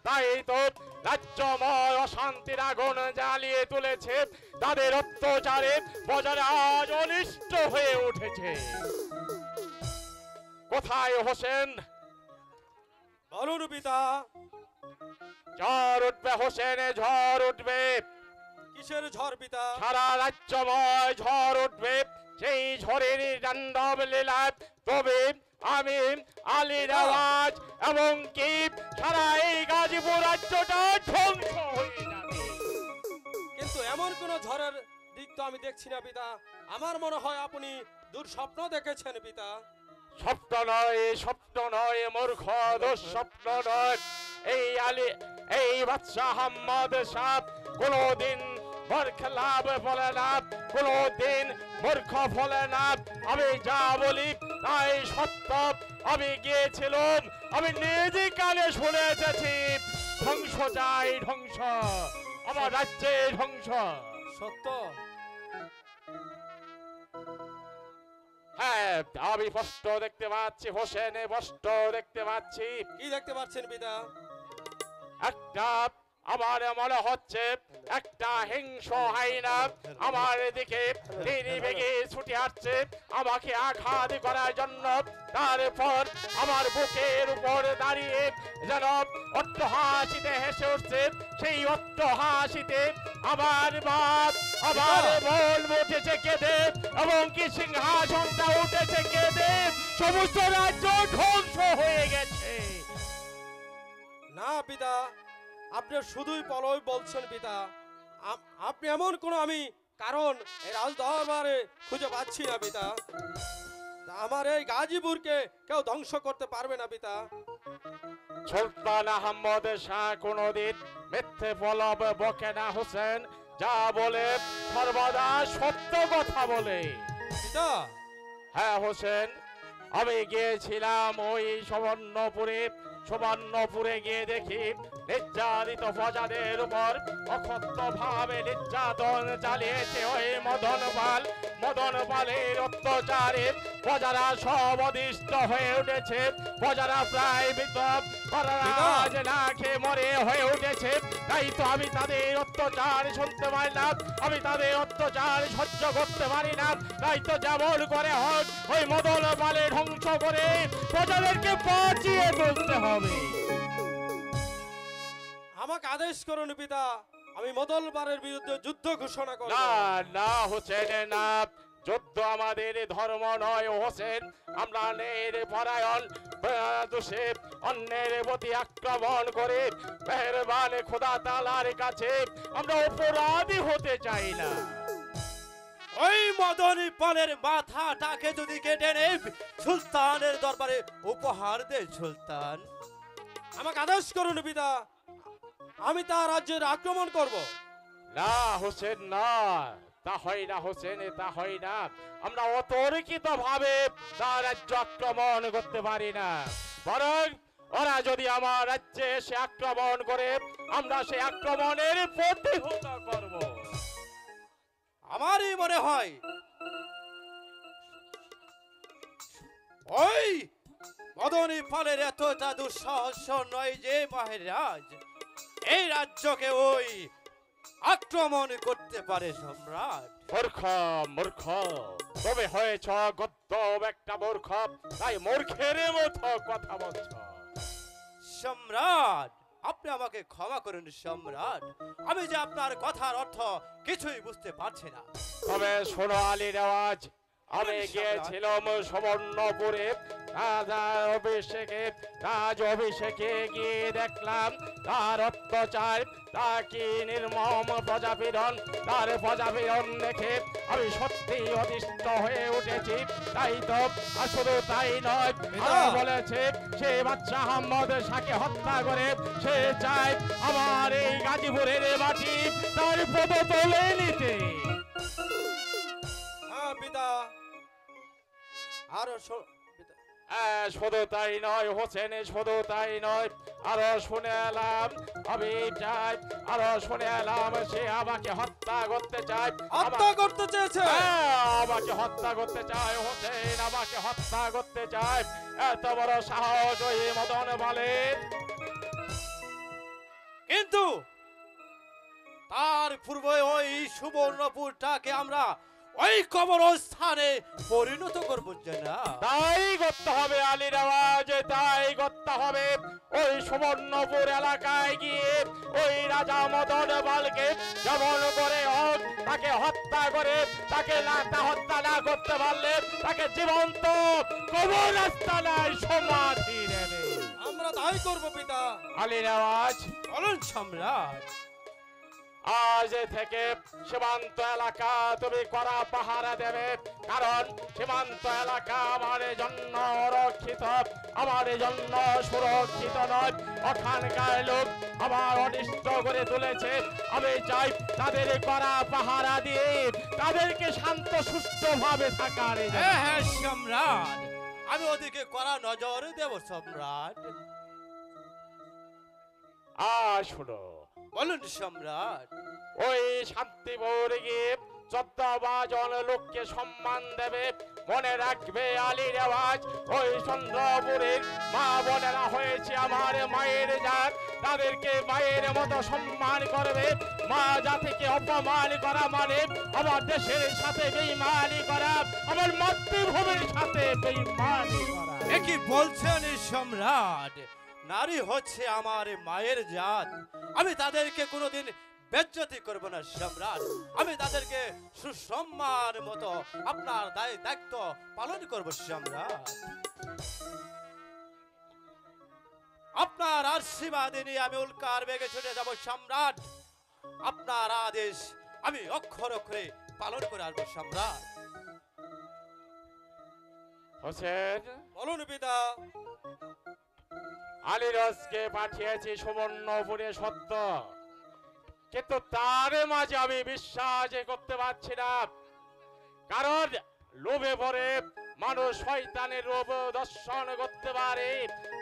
তাই তো রাজ্যময় অশান্তির আগুন জ্বালিয়ে তুলেছে, তাদের অত্যাচারে বাজার আজ অনিষ্ট হয়ে উঠেছে। কোথায় হোসেন? বলুন পিতা। ঝড় উঠবে হোসেন, ঝড় উঠবে। কিসের ঝড় পিতা? সারা রাজ্যময় ঝড় উঠবে, সেই ঝড়ের তাণ্ডব লীলা। তবে আমি আলীর আওয়াজ এবং কি সারা এই গাজীপুর রাজ্যটা ধ্বংস হয়ে যাবে। কিন্তু এমন কোন ঝড়ের দিক তো আমি দেখছি না পিতা। আমার মনে হয় আপনি দুঃস্বপ্ন দেখেছেন পিতা। স্বপ্ন নয়, স্বপ্ন নয় মূর্খ, দুঃস্বপ্ন নয়। এই আলী, এই বাদশাহ আহমদ শাহ কোনদিন মূর্খ লাভ বলে না, কোনদিন মূর্খ ফলে না। আমি যা বলি তাই সত্য। আমি গিয়েছিলাম, আমি নিজে কানে শুনে এসেছি, ধ্বংস চাই, ধ্বংস, আমার রাজ্যে ধ্বংস। সত্য? হ্যাঁ, আমি স্পষ্ট দেখতে পাচ্ছি হোসেন, স্পষ্ট দেখতে পাচ্ছি। কি দেখতে পাচ্ছেন পিতা? একটা, আমার মনে হচ্ছে একটা হিংস্র হাইনা আমার দিকে তিনি বেগে ছুটে আসছে আমাকে আঘাত করার জন্য। তারপর আমার বুকের উপর দাঁড়িয়ে যেন অট্টহাসিতে হেসে উঠছে। সেই অট্টহাসিতে আমার বাপ, আমার বোন উঠেছে কেঁদে, এবং কি সিংহাসনটা উঠেছে কেঁদে। সমস্ত রাজ্য ধ্বংস হয়ে গেছে। না পিতা, আপনি শুধুই পলয় বলছেন পিতা। আপনি এমন কোন আমি কারণ এই রাজদরবারে খুঁজে পাচ্ছি না পিতা। আমার এই গাজীপুরকে কেউ ধ্বংস করতে পারবে না পিতা। সুলতান আহমদ শাহ কোনদিন মিথ্যে প্রলাপ বকে না হোসেন, যা বলে সর্বদা সত্য কথা বলে। পিতা? হ্যাঁ হোসেন, আমি গিয়েছিলাম ওই সুবর্ণপুরে গিয়ে দেখি নির্যাতিত প্রজাদের উপর অকথ্য ভাবে নির্যাতন চালিয়েছে ওই মদন পালের অত্যাচারে প্রজারা সব অদিষ্ট হয়ে উঠেছে। প্রজারা প্রায় না খেয়ে মরে হয়ে উঠেছে। তাই তো আমি তাদের অত্যাচার শুনতে পারি না, আমি তাদের অত্যাচার সহ্য করতে পারি না। তাই তো যেমন করে হোক ওই মদন পালে ধ্বংস করে প্রজাদেরকে বাঁচিয়ে তুলতে হবে। আমাকে আদেশ করুন পিতা, আমি মদলবারের বিরুদ্ধে যুদ্ধ ঘোষণা করব। না না হোসেন, না, যুদ্ধ আমাদের ধর্ম নয় হোসেন। আমরা পরায়ণ দোষে অন্যের প্রতি আক্রমণ করে মেহেরবান খোদা তাআলার কাছে আমরা অপরাধী হতে চাই না। ওই মদনী পালের মাথাটাকে যদি কেটে নেই সুলতানের দরবারে উপহার দে সুলতান। আমাকে আদেশ করুন পিতা, আমি তার রাজ্যের আক্রমণ করব। না হোসেন, না, তা হয় না হোসেন, তা হয় না। আমরা অতর্কিত ভাবে তার রাজ্য আক্রমণ করতে পারি না। বরং ওরা যদি আমার রাজ্যে এসে আক্রমণ করে আমরা সেই আক্রমণের প্রতিহত করব। আমারই মনে হয় ওই মদনী ফলের এতটা দুঃসাহস নয় যে মহারাজ এই রাজ্যকে ওই আক্রমণ করতে পারে সম্রাট। মূর্খ, মূর্খ, তবে হয়েছ গদ্দব একটা মূর্খ, তাই মূর্খের মতো কথা বলছ। সম্রাট, আপনি আমাকে ক্ষমা করুন সম্রাট, আমি যে আপনার কথার অর্থ কিছুই বুঝতে পারছি না। তবে শোনো আলীর আওয়াজ, আমি গিয়েছিলাম সুবর্ণপুরে রাজ অভিষেকে গিয়ে দেখলাম তার অত্যাচার, তা কি নির্মম প্রজাপীড়ন। তার প্রজাপীড়ন দেখে আমি সত্যি অতিষ্ঠ হয়ে উঠেছি। তাই তো শুধু তাই নয়, বলেছে সে বাদশাহ আহমদ শাহকে হত্যা করে সে চায় আমার এই গাজীপুরের মাটি তার পদতলে নিতে। হ্যাঁ পিতা, আরো শুধু তাই নয় হোসেন, শুধু তাই নয়, আরো শুনে এলাম, আমি চাই আরো শুনে এলাম সে আমাকে হত্যা করতে চায়। হত্যা করতে চেয়েছে? আমাকে হত্যা করতে চায় হোসেন, আমাকে হত্যা করতে চায়। এত বড় সাহস ওই মদন পালের। পূর্বে ওই সুবর্ণপুরটাকে আমরা ওই কবরস্থানে পরিণত করব না। তাই করতে হবে আলী রাওয়াজ, তাই করতে হবে। ওই সুবর্ণপুর এলাকায় গিয়ে ওই রাজা মদন পালকে যেমন করে হোক তাকে হত্যা করে, তাকে হত্যা না করতে পারলে তাকে জীবন্ত কবরস্থানায় সমাধি দেবে। আমরা তাই করব পিতা। আলী রাওয়াজ, বলুন সম্রাট। আজ থেকে সীমান্ত এলাকা তুমি কড়া পাহারা দেবে, কারণ সীমান্ত এলাকা আমার জন্য রক্ষিত, আমার জন্য সুরক্ষিত নয়। ওখানকার লোক আমার অনিষ্ট করে তুলেছে, আমি চাই তাদের কড়া পাহারা দিয়ে তাদেরকে শান্ত সুস্থ ভাবে থাকার। হ্যাঁ হ্যাঁ সম্রাট, আমি ওদিকে কড়া নজর দেব সম্রাট। শুনো, বলুন সম্রাট। ওই শান্তিপুর গিয়ে 14 জন লোককে সম্মান দেবে। মনে রাখবে আলী রাওয়াজ, ওই চন্দ্রপুরের মা বোনেরা হয়েছে আমার মায়ের জাত, তাদেরকে মায়ের মতো সম্মান করবে। মা জাতিকে অপমান করা মানে আমার দেশের সাথে বেঈমানি করা, আমার মাতৃভূমির সাথে বেঈমানি করা। এ কি বলছেন সম্রাট? নারী হচ্ছে আমার মায়ের জাত, আমি তাদেরকে কোনোদিন বেজ্জতি করব না সম্রাট। আমি তাদেরকে সুসম্মান মতো আপনার দায়িত্ব পালন করব সম্রাট। আপনার আশীর্বাদ নিয়ে আমি উল্কার বেগে ছুটে যাব সম্রাট। আপনার আদেশ আমি অক্ষর অক্ষরে পালন করে আসবো সম্রাট। হোসেন, বলুন পিতা। আলীরসকে পাঠিয়েছি সুবর্ণপুরে সত্য, কিন্তু তার মাঝে আমি বিশ্বাস করতে পারছি না, কারণ লোভে পড়ে মানুষ শয়তানের রূপ দর্শন করতে পারে।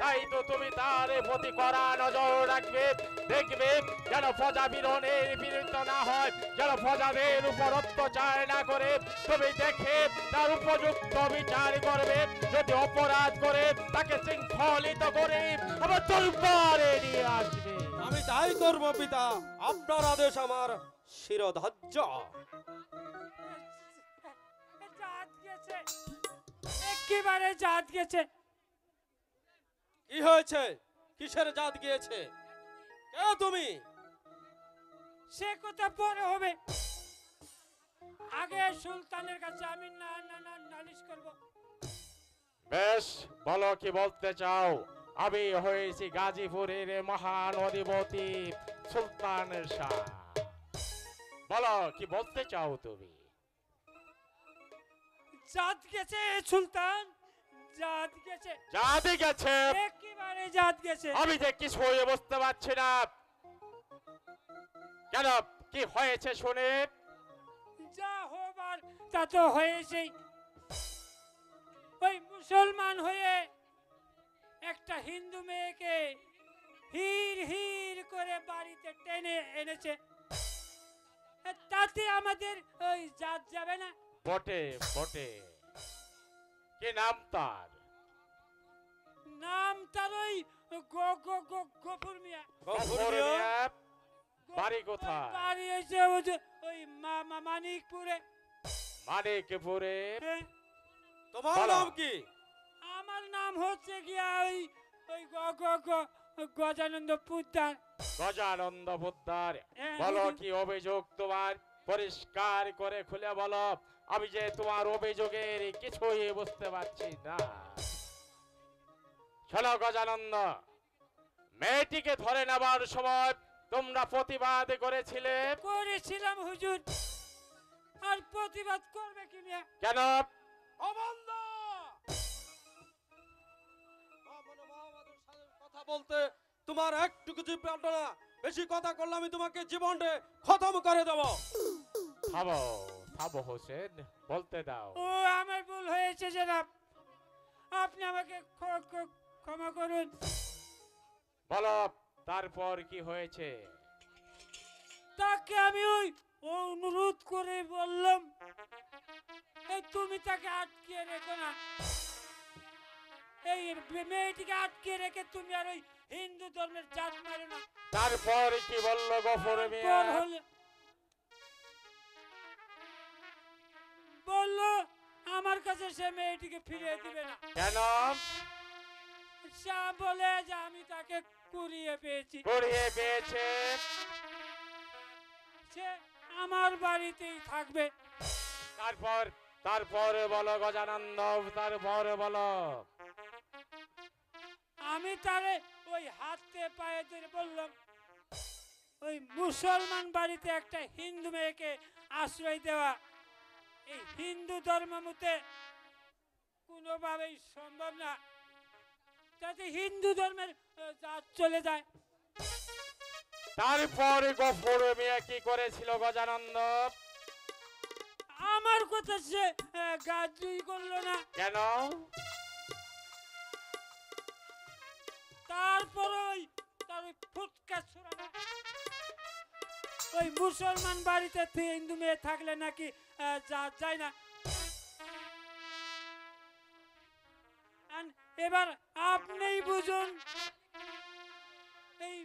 তাই তো তুমি তার প্রতি কড়া নজর রাখবে, দেখবে যেন প্রজা বিরোধের বিরুদ্ধ না হয়, যেন প্রজাদের উপর অত্যাচার না করে। তুমি দেখে তার উপযুক্ত বিচার করবে, যদি অপরাধ করে তাকে শৃঙ্খলিত করে আবার দরবারে নিয়ে আসবে। আমি তাই করব পিতা, আপনার আদেশ আমার শিরোধার্য। জাত গেছে, একেবারে জাত গেছে। কি হয়েছে? কিসের জাত গিয়েছে? কে তুমি? সে কথা পরে হবে, আগে সুলতানের কাছে আমি নালিশ করব। বেশ, বলো কি বলতে চাও? আমি হয়েছি গাজীপুরের মহান অধিপতি সুলতানের শাহ। বলো কি বলতে চাও তুমি? জাত গেছে সুলতান, জাত গেছে, জাতি গেছে? একেবারে জাত গেছে। আমি যে কিছুই বুঝতে পারছি না। কেন, কি হয়েছে শুনে? যা হবার তা তো হয়েছেই। ওই মুসলমান হয়ে একটা হিন্দু মেয়েকে হির হির করে বাড়িতে টেনে এনেছে, তাতে আমাদের ওই জাত যাবে না? বটে বটে, কি নাম তার? নাম তার ওই গফুর মিয়া। গফুর মিয়া? বাড়ি কোথায়? বাড়ি হয়েছে ওই মানিকপুরে। মানিকপুরে? হ্যাঁ। তোমার বলো। নাম কি? আমার নাম হচ্ছে গিয়া ওই ওই গজানন্দ পুত্তার। গজানন্দ পোদ্দার। হ্যাঁ, বলো হুজুর। কি অভিযোগ তোমার? পরিষ্কার করে খুলে বলো, আমি যে তোমার অভিযোগের কিছুই বুঝতে পারছি না। শোনো গজানন্দ, মেয়েটিকে ধরে নেবার সময় তোমরা প্রতিবাদ করেছিলাম হুজুর, আর প্রতিবাদ করবে কি মিয়া? কেন? অবন্ধ! মহামান্য মহামান্য সাহেব, কথা বলতে তোমার একটুকু জিভ কাটো না। বেশি কথা করলে আমি তোমাকে জীবনে খতম করে দেব। থামো থামো হোসেন, বলতে দাও। ও আমার ভুল হয়েছে জনাব, আপনি আমাকে ক্ষমা করুন। বলো তারপর কি হয়েছে? তাকে আমি ওই অনুরোধ করে বললাম, এই তুমি তাকে আটকে রেখো না, এই মেয়েটিকে আটকে রেখে তুমি আর ওই হিন্দু ধর্মের জাত মারো না। তারপর কি বললো গফুর মিয়া? তারপর হলো বললো আমার কাছে সে মেয়েটিকে ফিরিয়ে দিবে না। কেন? সে বলে যে আমি তাকে কুড়িয়ে পেয়েছি, কুড়িয়ে পেয়েছে। সে আমার বাড়িতেই থাকবে। তারপর তারপর বলো গজানন্দ, তারপর বলো। আমি তারে ওই হাতে পায়ে ধরে বললাম, ওই মুসলমান বাড়িতে একটা হিন্দু মেয়েকে আশ্রয় দেওয়া এই হিন্দু ধর্ম মতে কোনোভাবেই সম্ভব না, যাতে হিন্দু ধর্মের জাত চলে যায়। তারপর গফুর মিয়া কি করেছিল গজানন্দ? আমার কথা সে গাজুই করলো না। কেন? তারপর ওই তার ওই ফুটকা ছড়ানো, ওই মুসলমান বাড়িতে হিন্দু মেয়ে থাকলে নাকি জাত যায় না। এবার আপনিই বুঝুন, এই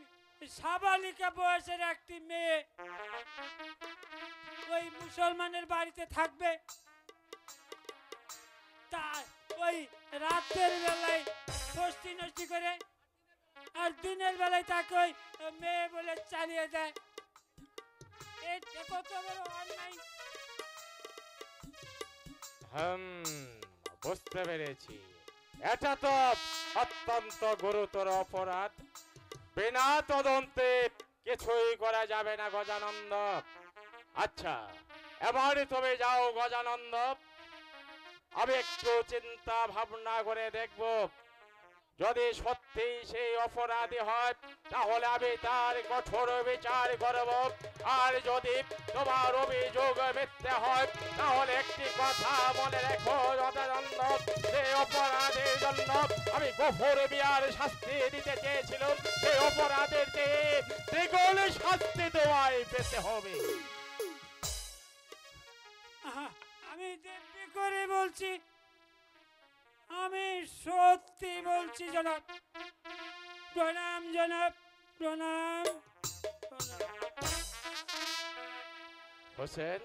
সাবালিকা বয়সের একটি মেয়ে ওই মুসলমানের বাড়িতে থাকবে, তা ওই রাতের বেলায় ফষ্টি নষ্টি করে আর দিনের বেলায় তাকে ওই মেয়ে বলে চালিয়ে দেয়। এটা কত বড় অন্যায়। বুঝতে পেরেছি, এটা তো অত্যন্ত গুরুতর অপরাধ। বিনা তদন্তে কিছুই করা যাবে না গজানন্দ। আচ্ছা, এবার তুমি যাও গজানন্দ, আমি একটু চিন্তা ভাবনা করে দেখব। যদি সত্যি সেই অপরাধী হয় তাহলে আমি তার কঠোর বিচার করব, আর যদি তোমার অভিযোগ মিথ্যে হয় তাহলে একটি কথা মনে রেখো গজানন্দ, সেই অপরাধের জন্য আমি গফুর মিয়ার শাস্তি দিতে চেয়েছিলাম, সেই অপরাধের চেয়ে দ্বিগুণ শাস্তি তোমায় পেতে হবে। আমি দিব্যি করে বলছি, আমি সত্যি বলছি জনাব। প্রণাম জনাব, প্রণাম। হোসেন,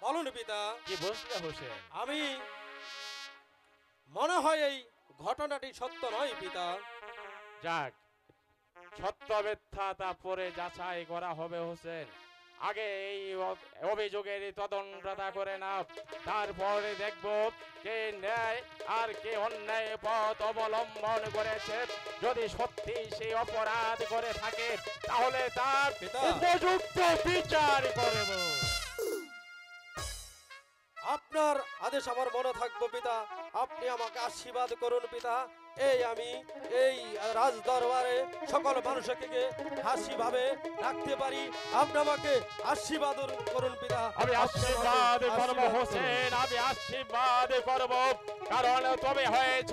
বলুন পিতা। কি বুঝলে হোসেন? আমি মনে হয় এই ঘটনাটি সত্য নয় পিতা। যাক, সত্য মিথ্যা তা পরে যাচাই করা হবে হোসেন। আগে এই অভিযোগের তদন্তটা করে নাও, তারপরে দেখব কে ন্যায় আর কে অন্যায় পথ অবলম্বন করেছে। যদি সত্যি সেই অপরাধ করে থাকে তাহলে তার পিতা। উপযুক্ত বিচার করব। আপনার আদেশ আমার মনে থাকবো পিতা। আপনি আমাকে আশীর্বাদ করুন পিতা। আমি এই রাজ দরবারে সকল মানুষকে হাসি ভাবে রাখতে পারি। আপনি আমাকে আশীর্বাদ করুন পিতা। আমি আশীর্বাদ করব হোসেন, আমি আশীর্বাদ করব, কারণ তুমি হয়েছ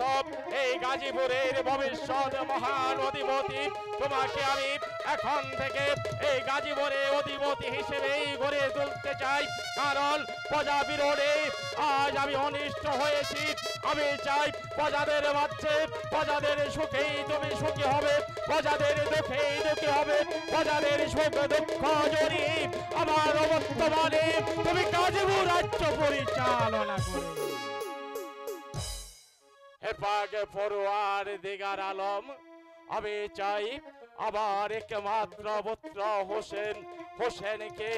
এই গাজীপুরের ভবিষ্যৎ মহান অধিপতি। তোমাকে আমি এখন থেকে এই গাজীপুরে অধিপতি হিসেবেই গড়ে তুলতে চাই, কারণ প্রজা বিরোধে আজ আমি অনিষ্ট হয়েছি। আমি চাই প্রজাদের মাঝে, প্রজাদের সুখেই তুমি সুখী হবে, প্রজাদের দুঃখেই দুঃখী হবে, প্রজাদের সুখ দুঃখ জড়িয়ে আমার বর্তমানে তুমি গাজীপুর রাজ্য পরিচালনা করো। হে পাক ফরওয়ার দিগার আলম, আমি চাই আমার একমাত্র পুত্র হোসেনকে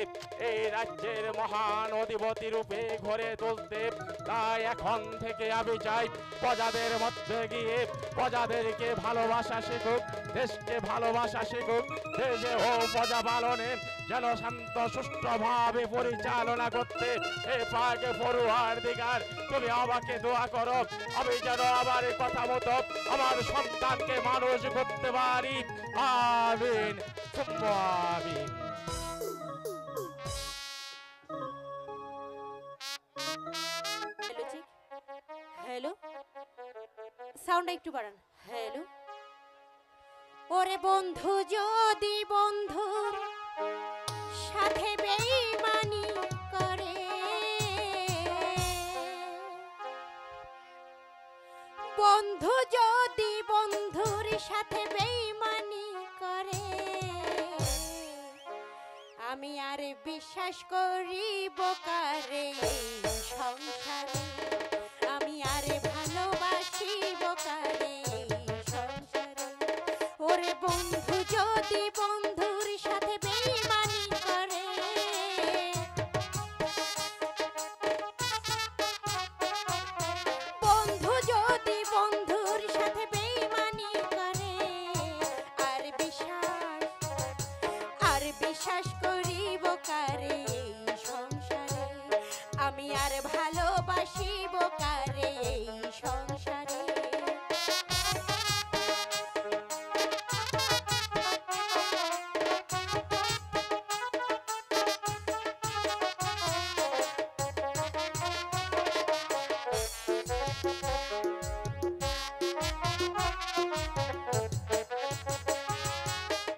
এই রাজ্যের মহান অধিপতি রূপে গড়ে তুলতে। তাই এখন থেকে আমি চাই প্রজাদের মধ্যে গিয়ে প্রজাদেরকে ভালোবাসা শিখুক, দেশকে ভালোবাসা শিখুক, দেশে ও প্রজা পালনে যেন শান্ত সুষ্ঠুভাবে পরিচালনা করতে। এই পাকে ফরওয়ার দিগার তুমি আমাকে দোয়া করো, আমি যেন আমার কথা মতো আমার সন্তানকে মানুষ করতে পারি। আমিন সুম্মা আমিন। হ্যালো চেক, হ্যালো, সাউন্ডটা একটু বাড়ান। হ্যালো। ওরে বন্ধু, যদি বন্ধুর সাথে বেঈমানি করে, বন্ধু যদি বন্ধুর সাথে বেঈমানি করে, আমি আর বিশ্বাস করিব কারে সংসারে আমি আরে ভালোবাসিব কারে সংসারে ওরে বন্ধু যদি বন্ধুর সাথে বেইমানি করে বন্ধু যদি বন্ধুর সাথে বেইমানি করে আর বিশ্বাস করিব কারে এই সংসারে আমি আর ভালোবাসিব কারে এই সংসারে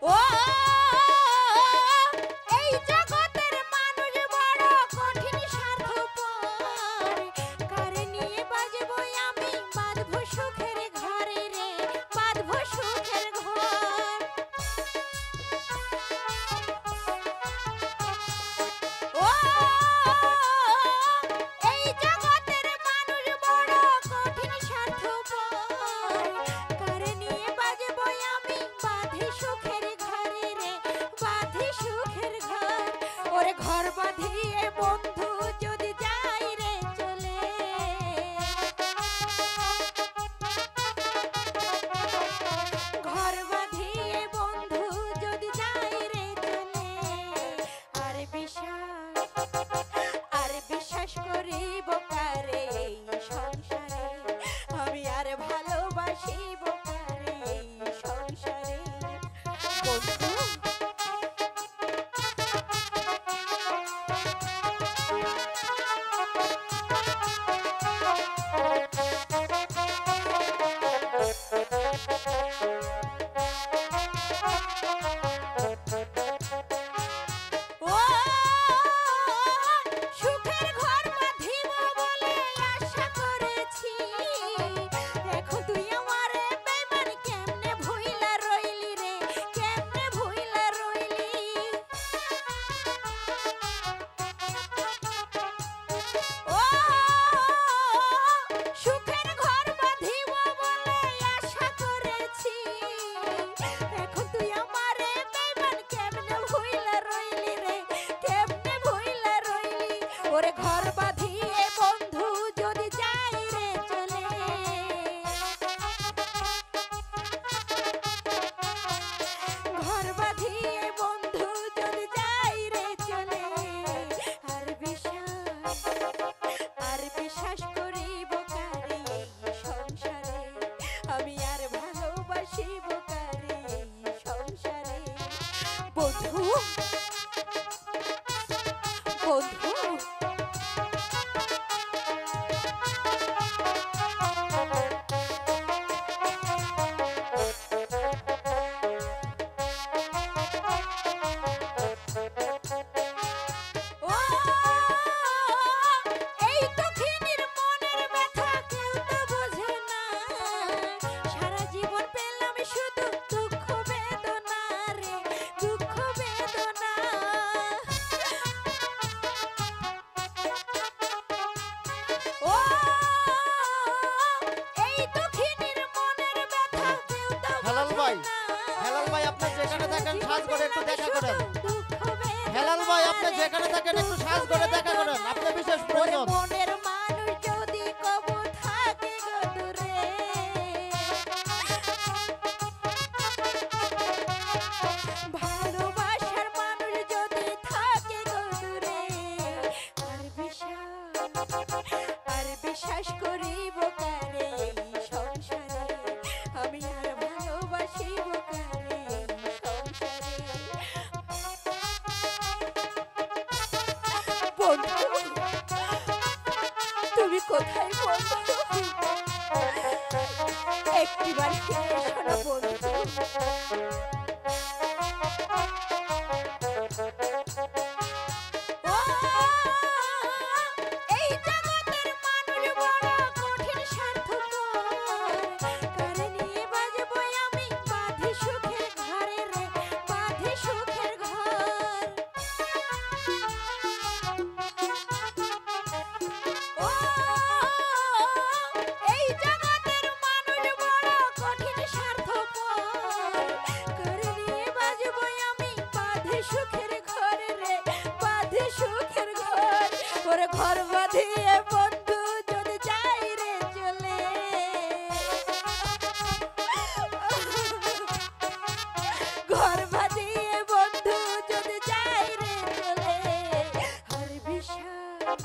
ও এই জগতের মানুষ বড় কঠিন স্বার্থপর কারে নিয়ে বাজবো আমি বাঁধবো সুখের ঘরে রে বাঁধবো সুখের ঘর ও এই জগতের মানুষ বড় কঠিন স্বার্থপর কারে নিয়ে বাজবো আমি বাঁধি সুখের ঘরে রে বাঁধি সুখের ঘর ওরে ঘর বাঁধিয়ে বন্ধু যদি যাই রে চলে ঘর বাঁধিয়ে বন্ধু যদি যাই রে চলে আর বিশ্বাস করিব কারে এই সংসারে আমি আর ভালোবাসিব কারে এই সংসারে বন্ধু ও সুখের ঘর বাঁধিব বলে আশা করেছি এখন তুই আমারে বেইমান কেমনে ভুইলা রইলি রে কেমনে ভুইলা রইলি ও সুখের ঘর বাঁধিব বলে আশা করেছি এখন তুই আমারে বেইমান কেমনে ভুইলা রইলি রে কেমনে ভুইলা রইলি ওরে ঘর বাঁধিয়ে বন্ধু যদি যাই রে চলে ঘর বাঁধিয়ে বন্ধু যদি যাই রে চলে আর বিশ্বাস করিব কারে এই সংসারে আমি আর ভালোবাসিব কারে এই সংসারে বন্ধু বন্ধু ও এই দক্ষিণের মনের ব্যথা কেউ তো বোঝে না সারা জীবন পেলাম শুধু দুঃখ বেদনা রে দুঃখ বেদনা ও এই দক্ষিণের মনের ব্যথা কেউ তো হেলাল বোঝে ভাই, না। হেলাল ভাই, আপনি যেখানে থাকেন সাজ করে একটু দেখা করেন। দুঃখ বেদনা হেলাল ভাই, আপনি যেখানে থাকেন একটু সাজ করে দেখা করেন, আপনি বিশেষ ওরে প্রয়োজন। মনের মানুষ যদি কবু থাকে গো দূরে ভালোবাসার মানুষ যদি থাকে গো দূরে আর বিশ্বাস করিব কারে এই সংসারে আমি আর ভালোবাসিব কারে এই সংসারে বন্ধু তুমি কোথায় বন্ধু একটিবার ফিরে এসো না বন্ধু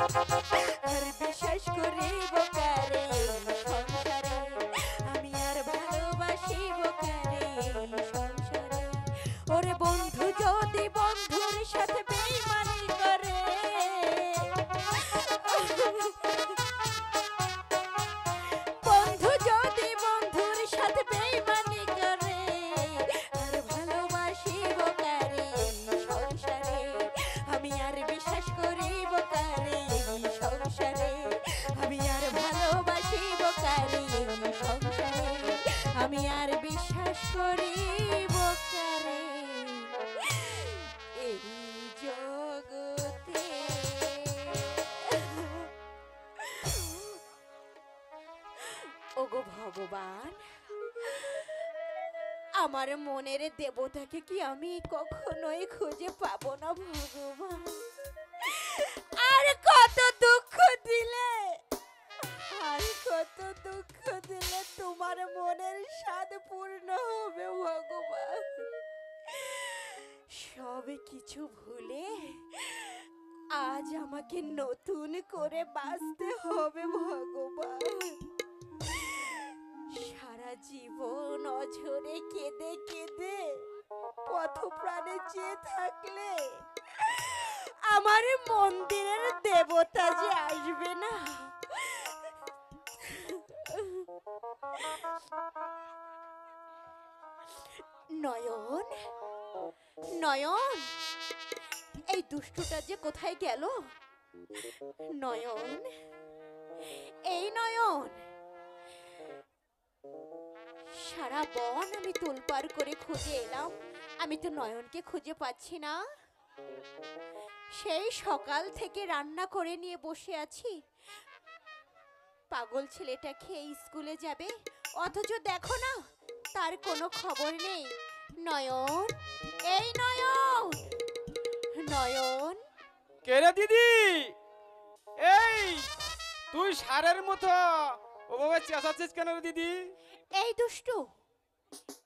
আর বিশ্বাস করিব কারে সংসারে, আমি আর ভালোবাসিব কারে সংসারে। ওরে বন্ধু যদি বন্ধুর সাথে বেইমানি করে, বন্ধু যদি বন্ধুর সাথে বেইমানি করে, আর ভালোবাসিব কারে সংসারে, আমি আর বিশ্বাস করিব কারে সংসারে, আমি আর ভালোবাসিব কারে সংসারে, আমি আর বিশ্বাস করিব কারে এই জগতে। ওগো ভগবান, আমার মনের দেবতাকে কি আমি কখনোই খুঁজে পাবো না ভগবান? আর কত দুঃখ দিলে, আর কত দুঃখ দিলে তোমার মনের স্বাদ পূর্ণ হবে ভগবান? সবে কিছু ভুলে আজ আমাকে নতুন করে বাঁচতে হবে ভগবান। সারা জীবন অঝরে কেঁদে কেঁদে পথপ্রাণে চেয়ে থাকলে আমার মন্দিরের দেবতা যে আসবে না। নয়ন, নয়ন, এই দুষ্টটা যে কোথায় গেল? নয়ন, এই নয়ন, সারা বন আমি তোলপাড় করে খুঁজে এলাম, আমি তো নয়নকে খুঁজে পাচ্ছি না। সেই সকাল থেকে রান্না করে নিয়ে বসে আছি, পাগল ছেলেটা খেয়ে স্কুলে যাবে, অথচ দেখো না তার কোনো খবর নেই। নয়ন, এই নয়ন, নয়ন, কে রে দিদি? এই তুই সারের মতো ওভাবে চেঁচাচ্ছিস কেন রে দিদি? এই দুষ্টু,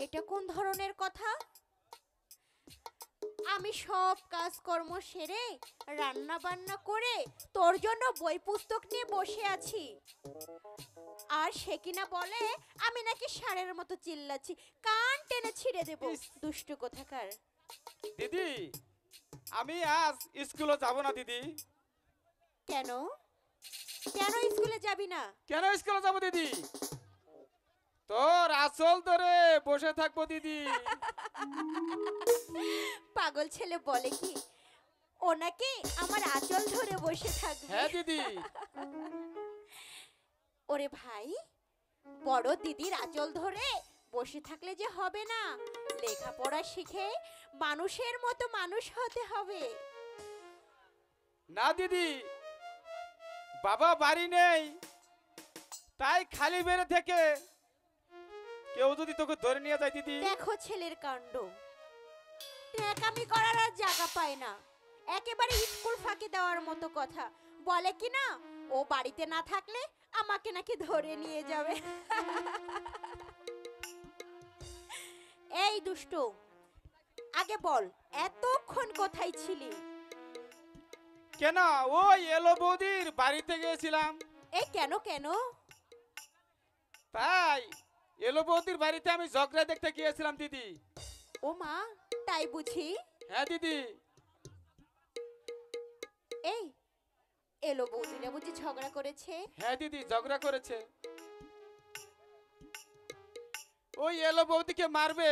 এটা কোন ধরনের কথা? আমি সব কাজকর্ম সেরে রান্না বান্না করে তোর জন্য বই পুস্তক নিয়ে বসে আছি, আর সে কিনা বলে আমি নাকি ষাঁড়ের মতো চিল্লাচ্ছি। কান টেনে ছিঁড়ে দেব দুষ্টু কোথাকার। দিদি আমি আজ স্কুলে যাব না দিদি। কেন, কেন স্কুলে যাবি না? কেন স্কুলে যাব দিদি? তোর আসল ধরে বসে থাকবো দিদি। পাগল ছেলে বলে কি ও নাকি আমার আঁচল ধরে বসে থাকবে? হ্যাঁ দিদি। ওরে ভাই, বড় দিদির আঁচল ধরে বসে থাকলে যে হবে না, লেখাপড়া শিখে মানুষের মতো মানুষ হতে হবে। না দিদি, বাবা বাড়ি নেই, তাই খালি বেড়ে থেকে কেউ যদি তোকে ধরে নিয়ে যায় দিদি। দেখো ছেলের কাণ্ড, ন্যাকামি করার আর জায়গা পায় না, একেবারে স্কুল ফাঁকি দেওয়ার মতো কথা বলে কি না ও বাড়িতে না থাকলে আমাকে নাকি ধরে নিয়ে যাবে। এই দুষ্টু, আগে বল এতক্ষণ কোথায় ছিলি? কেন, ওই এলো বৌদির বাড়িতে গিয়েছিলাম। এই কেন কেন? তাই এলো বৌদির বাড়িতে আমি ঝগড়া দেখতে গিয়েছিলাম দিদি। ও মা, তাই বুঝি? হ্যাঁ দিদি। এই এলো বৌদিরা বুঝি ঝগড়া করেছে? হ্যাঁ দিদি, ঝগড়া করেছে। ওই এলো বৌদিকে মারবে,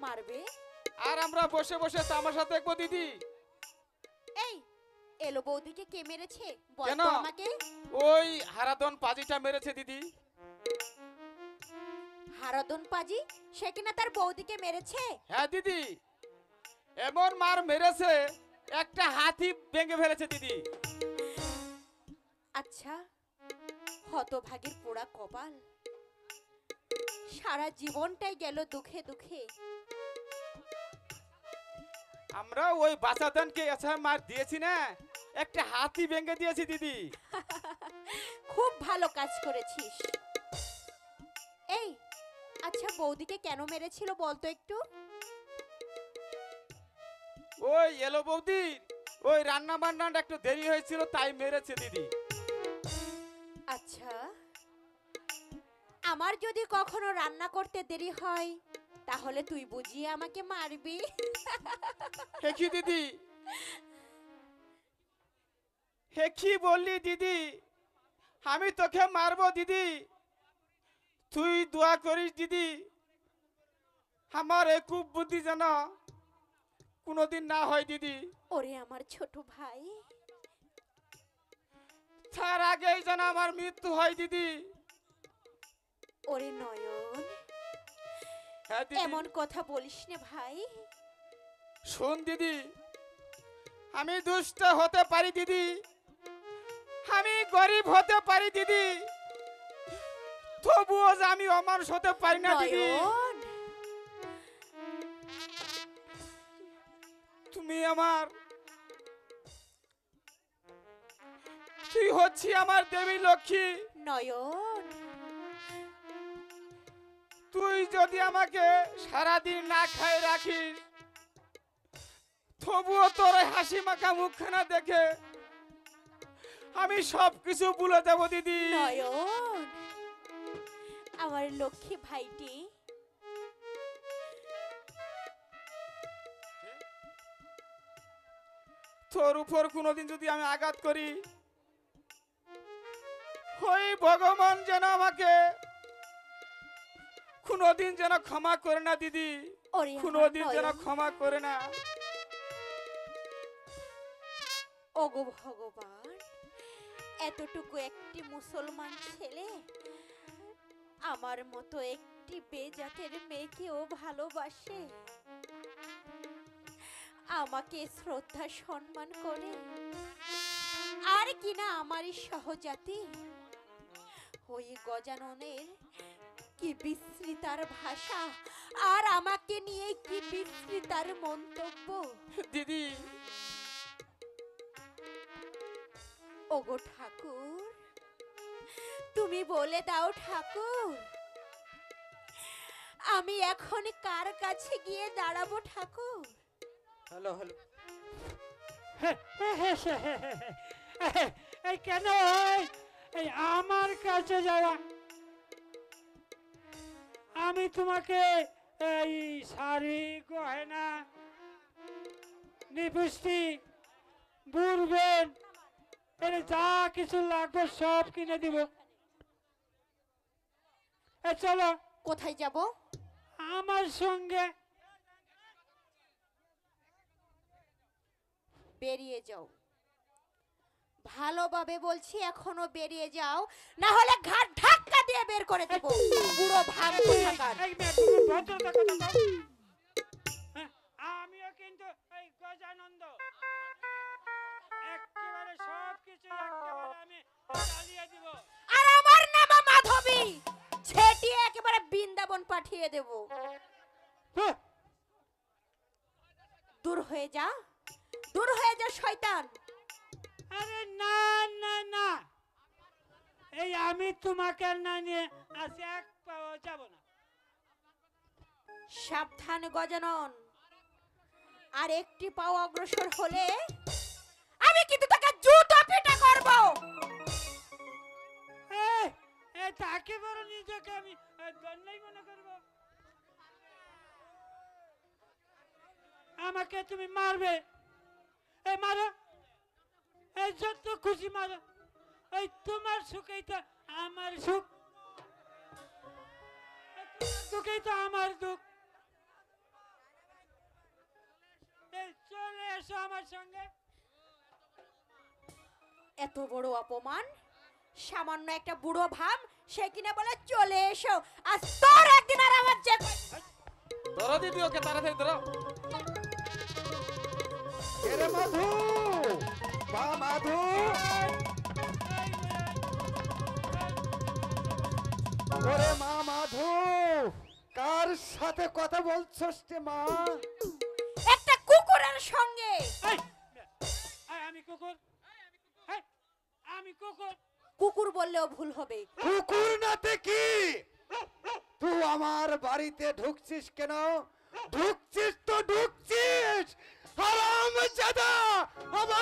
মারবে? আর আমরা বসে বসে তামাশা দেখবো দিদি। এই এলো বৌদিকে কে মেরেছে বল কেন? তো আমাকে। ওই হারাদন পাজিটা মেরেছে দিদি। হারাদন পাজি? সে কিনা তার বৌদিকে মেরেছে? হ্যাঁ দিদি, এমন মার মেরেছে একটা হাতি ভেঙে ফেলেছে দিদি। আচ্ছা, হতভাগীর পোড়া কপাল, সারা জীবনটাই গেল দুঃখে দুঃখে। আমরা ওই বাচ্চাদানকে এসে মার দিয়েছি না, একটা হাতি ভেঙে দিয়েছি দিদি। খুব ভালো কাজ করেছিস। এই আচ্ছা, বৌদিকে কেন মেরেছিল বলতো একটু? ওই এলো বৌদি ওই রান্না বান্নাটা একটু দেরি হয়েছিল তাই মেরেছে দিদি। আচ্ছা, আমার যদি কখনো রান্না করতে দেরি হয় তাহলে তুই বুঝিয়ে আমাকে মারবি? হে কি দিদি, হে কি বললি দিদি? আমি তোকে মারবো দিদি? তুই দোয়া করিস দিদি আমার এই খুব বুদ্ধি যেন কোনোদিন না হয় দিদি। ওরে আমার ছোট ভাই, তার আগেই যেন আমার মৃত্যু হয় দিদি। ওরে নয়ন, হ্যাঁ দিদি। এমন কথা বলিস না ভাই। শোন দিদি, আমি দুষ্ট হতে পারি দিদি, আমি গরিব হতে পারি দিদি, তবুও যে আমি অমানুষ হতে পারি না দিদি। নয়ন, তুমি আমার, তুই হচ্ছি আমার দেবী লক্ষ্মী। নয়ন, তুই যদি আমাকে সারাদিন না খায় রাখিস, তবুও তোর ওই হাসি মাখা মুখখানা দেখে আমি সবকিছু ভুলে যাবো দিদি। নয়ন, আমার লক্ষ্মী ভাইটি, তোর উপর কোনোদিন যদি আমি আঘাত করি, ওই ভগবান যেন আমাকে কোনোদিন যেন ক্ষমা করে না দিদি, ওরে আমার কোনোদিন যেন নয়ন। ক্ষমা করে না। ওগো ভগবান, এতটুকু একটি মুসলমান ছেলে আমার মতো একটি বেজাতের মেয়েকেও ভালোবাসে, আমাকে শ্রদ্ধা সম্মান করে, আর কিনা আমারই সহজাতি ওই গজাননের কি বিশ্রী তার ভাষা, আর আমাকে নিয়ে কি বিশ্রী তার মন্তব্য। দিদি ওগো ঠাকুর, তুমি বলে দাও ঠাকুর, আমি এখন কার কাছে গিয়ে দাঁড়াবো ঠাকুর? হ্যালো হ্যালো, এই কেন এই আমার কাছে যাওয়া? আমি তোমাকে এই শাড়ি গয়না নিপুষ্টি বুড়বেন এর যা কিছু লাগবে সব কিনে দিব। চলো কোথায় যাব? আমার সঙ্গে। বেরিয়ে যাও, ভালোভাবে বলছি, এখনো বেরিয়ে যাও, না হলে ঘাট ধাক্কা দিয়ে বের করে দেব। বুড়ো ভাগ কোথাকার। এই মেয়ে, তুমি ভদ্রতা কথা বলো। হ্যাঁ, আমিও কিন্তু এই গজানন্দ একেবারে সবকিছু একেবারে আমি চালিয়ে দিব। আর আমার নাম মাধবী, ছেটিয়ে একেবারে বৃন্দাবন পাঠিয়ে দেব। হ্যাঁ, দূর হয়ে যা, দূর হয়ে যা শয়তান। আরে না না না, এই আমি তোমাকে না নিয়ে আজ এক পাও যাব না। সাবধান গজানন, আর একটি পাও অগ্রসর হলে আমি কিন্তু তোকে জুতো পিটা করব। তাকে বড় নিজেকে আমি দণ্ডই মনে করব? আমাকে তুমি মারবে? এই মারো, এই যত খুশি মারো, এই তোমার সুখেই তো আমার সুখ, তোমার দুঃখেই তো আমার দুঃখ। এই চলে এসো আমার সঙ্গে। এত বড় অপমান, সামান্য একটা বুড়ো ভাব, সে কিনা বলে চলে এসো। আজ তোর একদিন আর আমার যে ধরো দিদি ওকে, তাড়াতাড়ি ধরো। এরে মাধু, বা মাধু, ওরে মা মাধু, কার সাথে কথা বলছস রে মা? একটা কুকুরের সঙ্গে। আমি কুকুর? আমি কুকুর? কুকুর বললেও ভুল হবে। কুকুর নাতে কি? তুই আমার বাড়িতে ঢুকছিস কেন? ঢুকছিস তো ঢুকছিস, হারামজাদা, আমার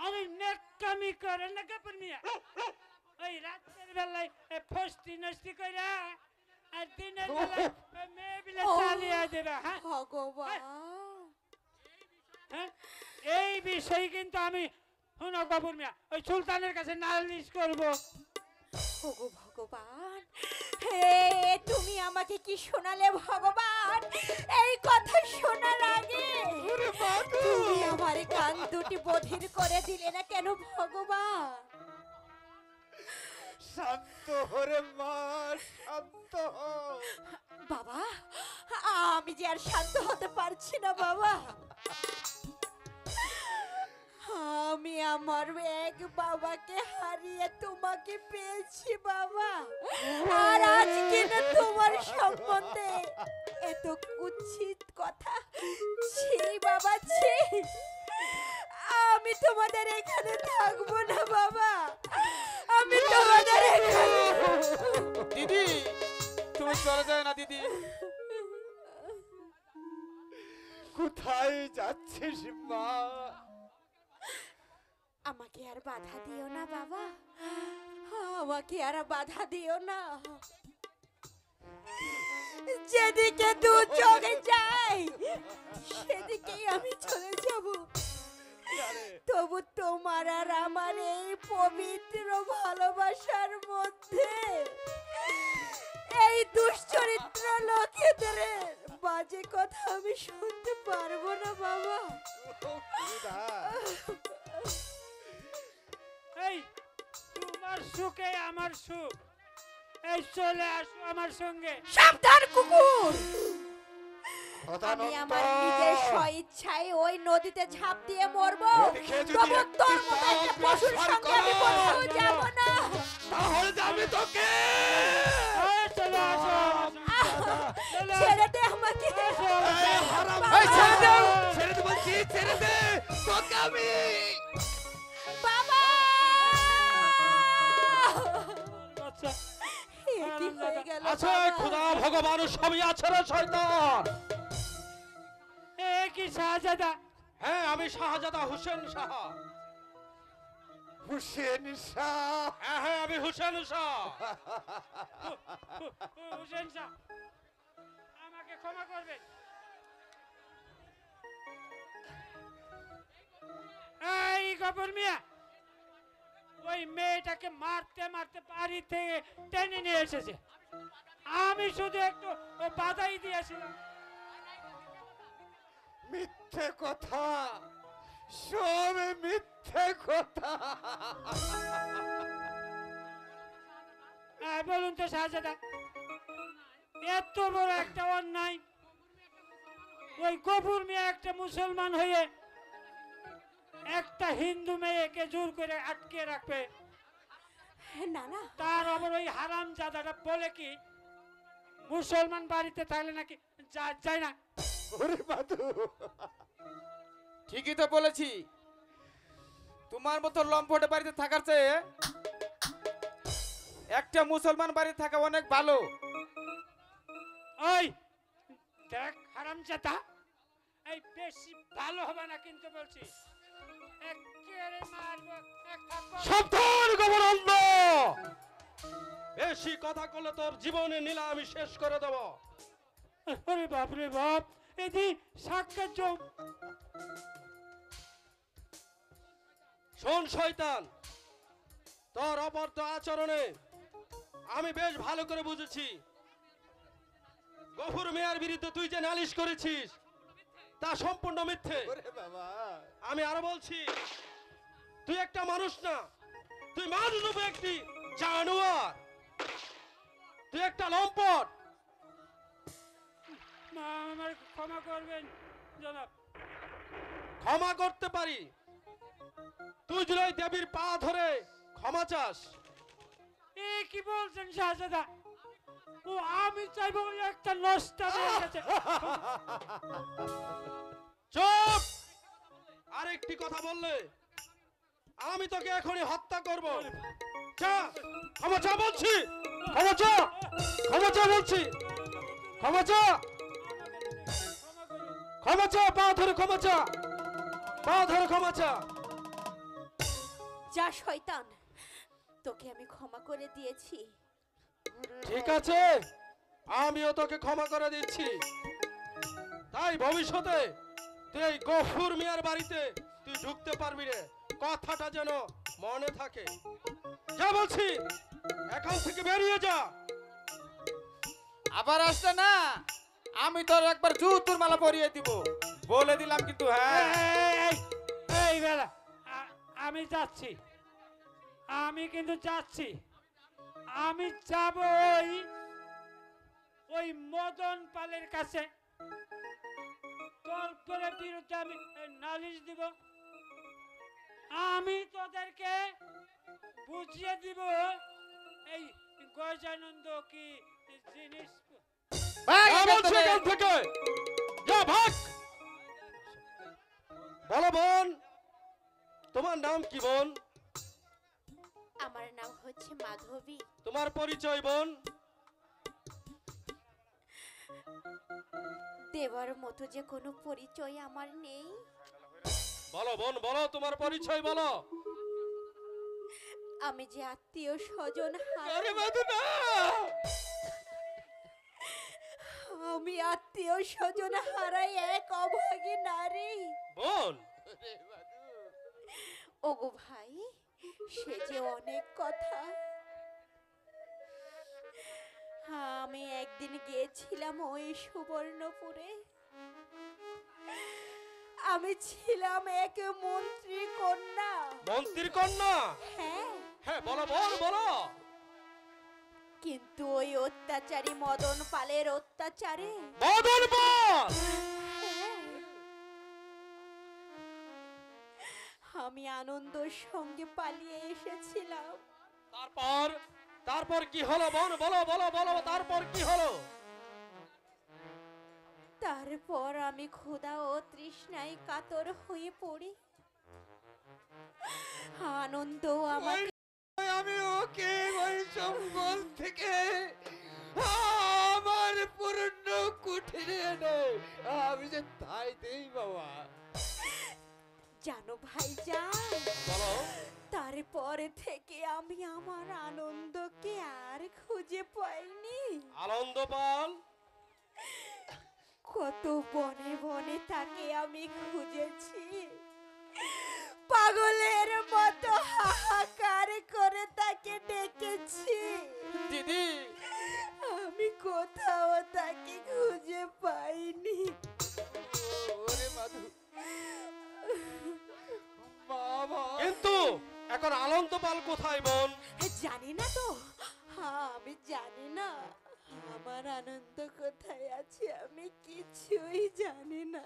আরে নেকামি করে না কাপড় মিয়া ওই রাতের বেলায় ফষ্টি নষ্টি কইরা আর দিনের বেলায় ওই মেয়ে বিলে চালিয়ে দেবে হ্যাঁ ভগবান হ্যাঁ? এই বিষয়ে কিন্তু আমি শুনো কাপড় মিয়া ওই সুলতানের কাছে নালিশ করব ওগো ভগবান হে তুমি আমাকে কি শোনালে ভগবান এই কথা শোনার আগে তুমি আমার কান দুটি বধির করে দিলে না কেন ভগবান শান্ত হরে মা, শান্ত হ। বাবা আমি যে আর শান্ত হতে পারছি না বাবা আমি আমার এক বাবাকে হারিয়ে তোমাকে পেয়েছি বাবা আর আজকে না তোমার সম্বন্ধে এত কুৎসিত কথা ছি বাবা ছি আমি তোমাদের এখানে থাকবো না বাবা আমি তোমাদের এখানে দিদি তুমি চলে যায় না দিদি। কোথায় যাচ্ছিস মা? আমাকে আর বাধা দিও না বাবা আমাকে আর বাধা দিও না যেদিকে দু চোখে যাই সেদিকেই আমি চলে যাব তবু তোমার আর আমার এই পবিত্র ভালোবাসার মধ্যে এই দুশ্চরিত্র লোকেদের বাজে কথা আমি শুনতে পারবো না বাবা এই তোমার সুখে আমার সুখ এই চলে আসো আমার সঙ্গে সাবধান কুকুর আমি সদানন্দ, আমার নিজের স্বইচ্ছায় ওই নদীতে ঝাঁপ দিয়ে মরবো ওদিকে যদি তবু একটি তোর মতো পাও একটা পশুর প্রসার সঙ্গে আমি করো, কোথাও যাব না তাহলে যাবি তোকে। এই চলে আসো চলে আসো। ছেড়ে দে আমাকে এই হারাম, বাবা! এই ছেড়ে দে, ছেড়ে দে বলছি, ছেড়ে দে তোকে আমি। বাবা আচ্ছা এ কি হয়ে গেল আছে বাবা? খোদা ভগবান সবই আছে রে শয়তান। এ কি শাহজাদা হ্যাঁ আমি শাহজাদা হুসেন শাহ। হুসেন শাহ, হ্যাঁ হ্যাঁ আমি হুসেন শাহ। হুসেন শাহ আমাকে ক্ষমা করবেন এই গফর মিয়া ওই মেয়েটাকে মারতে মারতে বাড়ি থেকে টেনে নিয়ে এসেছে আমি শুধু একটু বাধাই দিয়েছিলাম মিথ্যে কথা, সব মিথ্যে কথা। বলুন তো শাহজাদা এত বড় একটা অন্যায় ওই গফুর মিয়া একটা মুসলমান হয়ে একটা হিন্দু মেয়েকে জোর করে আটকে রাখবে না না তার আবার ওই হারাম জাদাটা বলে কি মুসলমান বাড়িতে থাকলে নাকি যায় না ওরে বাদু, ঠিকই তো বলেছি, তোমার মতো লম্পটে বাড়িতে থাকার চেয়ে একটা মুসলমান বাড়িতে থাকা অনেক ভালো। ওই দেখ হারাম জাদা এই বেশি ভালো হবে না কিন্তু বলছি একেবারে মারবো এক থাপ্পড়। সাবধান গোবরন্দ, বেশি কথা করলে তোর জীবনে নিলামি শেষ করে দেব। আরে বাপ রে বাপ এদি সাক্ষাৎ জম শোন শয়তান, তোর অপরত আচরণে আমি বেশ ভালো করে বুঝেছি গফুর মিয়ার বিরুদ্ধে তুই যে নালিশ করেছিস তা সম্পূর্ণ মিথ্যে। ওরে বাবা, আমি আরো বলছি তুই একটা মানুষ না, তুই মানুষ রূপে একটি জানোয়ার, তুই একটা লম্পট। মা আমার ক্ষমা করবেন জনাব ক্ষমা করতে পারি, তুই যদি ওই দেবীর পা ধরে ক্ষমা চাস। এ কি বলছেন শাহজাদা ও আমি চাইবো ওই একটা নষ্ট হয়ে গেছে চুপ, আরেকটি কথা বললে আমি তোকে এখনই হত্যা করব। যা, ক্ষমা চা বলছি, ক্ষমা চা, ক্ষমা চা বলছি, ক্ষমা চা, ক্ষমা করুন ক্ষমা চা, পা ধরে ক্ষমা চা। পা ধরে ক্ষমা চা। যা শয়তান, তোকে আমি ক্ষমা করে দিয়েছি। ঠিক আছে, আমিও তোকে ক্ষমা করে দিচ্ছি। তাই ভবিষ্যতে তুই এই গফুর মিয়ার বাড়িতে তুই ঢুকতে পারবি রে, কথাটা যেন মনে থাকে। যা বলছি, এখন থেকে বেরিয়ে যা। আবার আসলে না, আমি তোর একবার জুতোর মালা পরিয়ে দিব, বলে দিলাম কিন্তু। হ্যাঁ, এই বেলা আমি যাচ্ছি, আমি কিন্তু যাচ্ছি। আমি যাব ওই মদন পালের কাছে, তর্পণের বিরুদ্ধে আমি নালিশ দিব। আমি তোদেরকে বুঝিয়ে দিব এই গজানন্দ কি জিনিস। ভাগ যা এখান বলছি থেকে। এখান থেকে, যা ভাগ। বলো বোন, তোমার নাম কি বোন? আমার নাম হচ্ছে মাধবী। তোমার পরিচয় বোন? দেওয়ার মতো যে কোনো পরিচয় আমার নেই। বলো বোন, বলো তোমার পরিচয় বলো। আমি যে আত্মীয় স্বজন আরে মাধু না, আমি আত্মীয় স্বজন হারাই এক অভাগী নারী। বোন ওগো ভাই, সে যে অনেক কথা। আমি একদিন গিয়েছিলাম ওই সুবর্ণপুরে। আমি ছিলাম এক মন্ত্রী কন্যা। মন্ত্রীর কন্যা? হ্যাঁ, হ্যাঁ বলো বোন বলো। কিন্তু ওই অত্যাচারী মদন পালের অত্যাচারে মদন পাল? হ্যাঁ, আমি আনন্দের সঙ্গে পালিয়ে এসেছিলাম। তারপর তারপর কি হলো বোন, বলো বলো বলো, তারপর কি হলো? তারপর আমি ক্ষুধা ও তৃষ্ণায় কাতর হয়ে পড়ি। আনন্দ আমাকে আমি ওকে ওই জঙ্গল থেকে আমার পূর্ণ কুঠিরে এনে আমি যে তাই দেই বাবা। জানো ভাইজান, বলো। তারপর থেকে আমি আমার আনন্দকে আর খুঁজে পাইনি। আনন্দ পাল? কত বনে বনে তাকে আমি খুঁজেছি, পাগলের মতো হাহাকার করে তাকে ডেকেছি। দিদি, আমি কোথাও তাকে খুঁজে পাইনি। ওরে মাধু বাবা। কিন্তু এখন আনন্দ পাল কোথায় বোন? জানি না তো, আমি জানি না আমার আনন্দ কোথায় আছে, আমি কিছুই জানি না।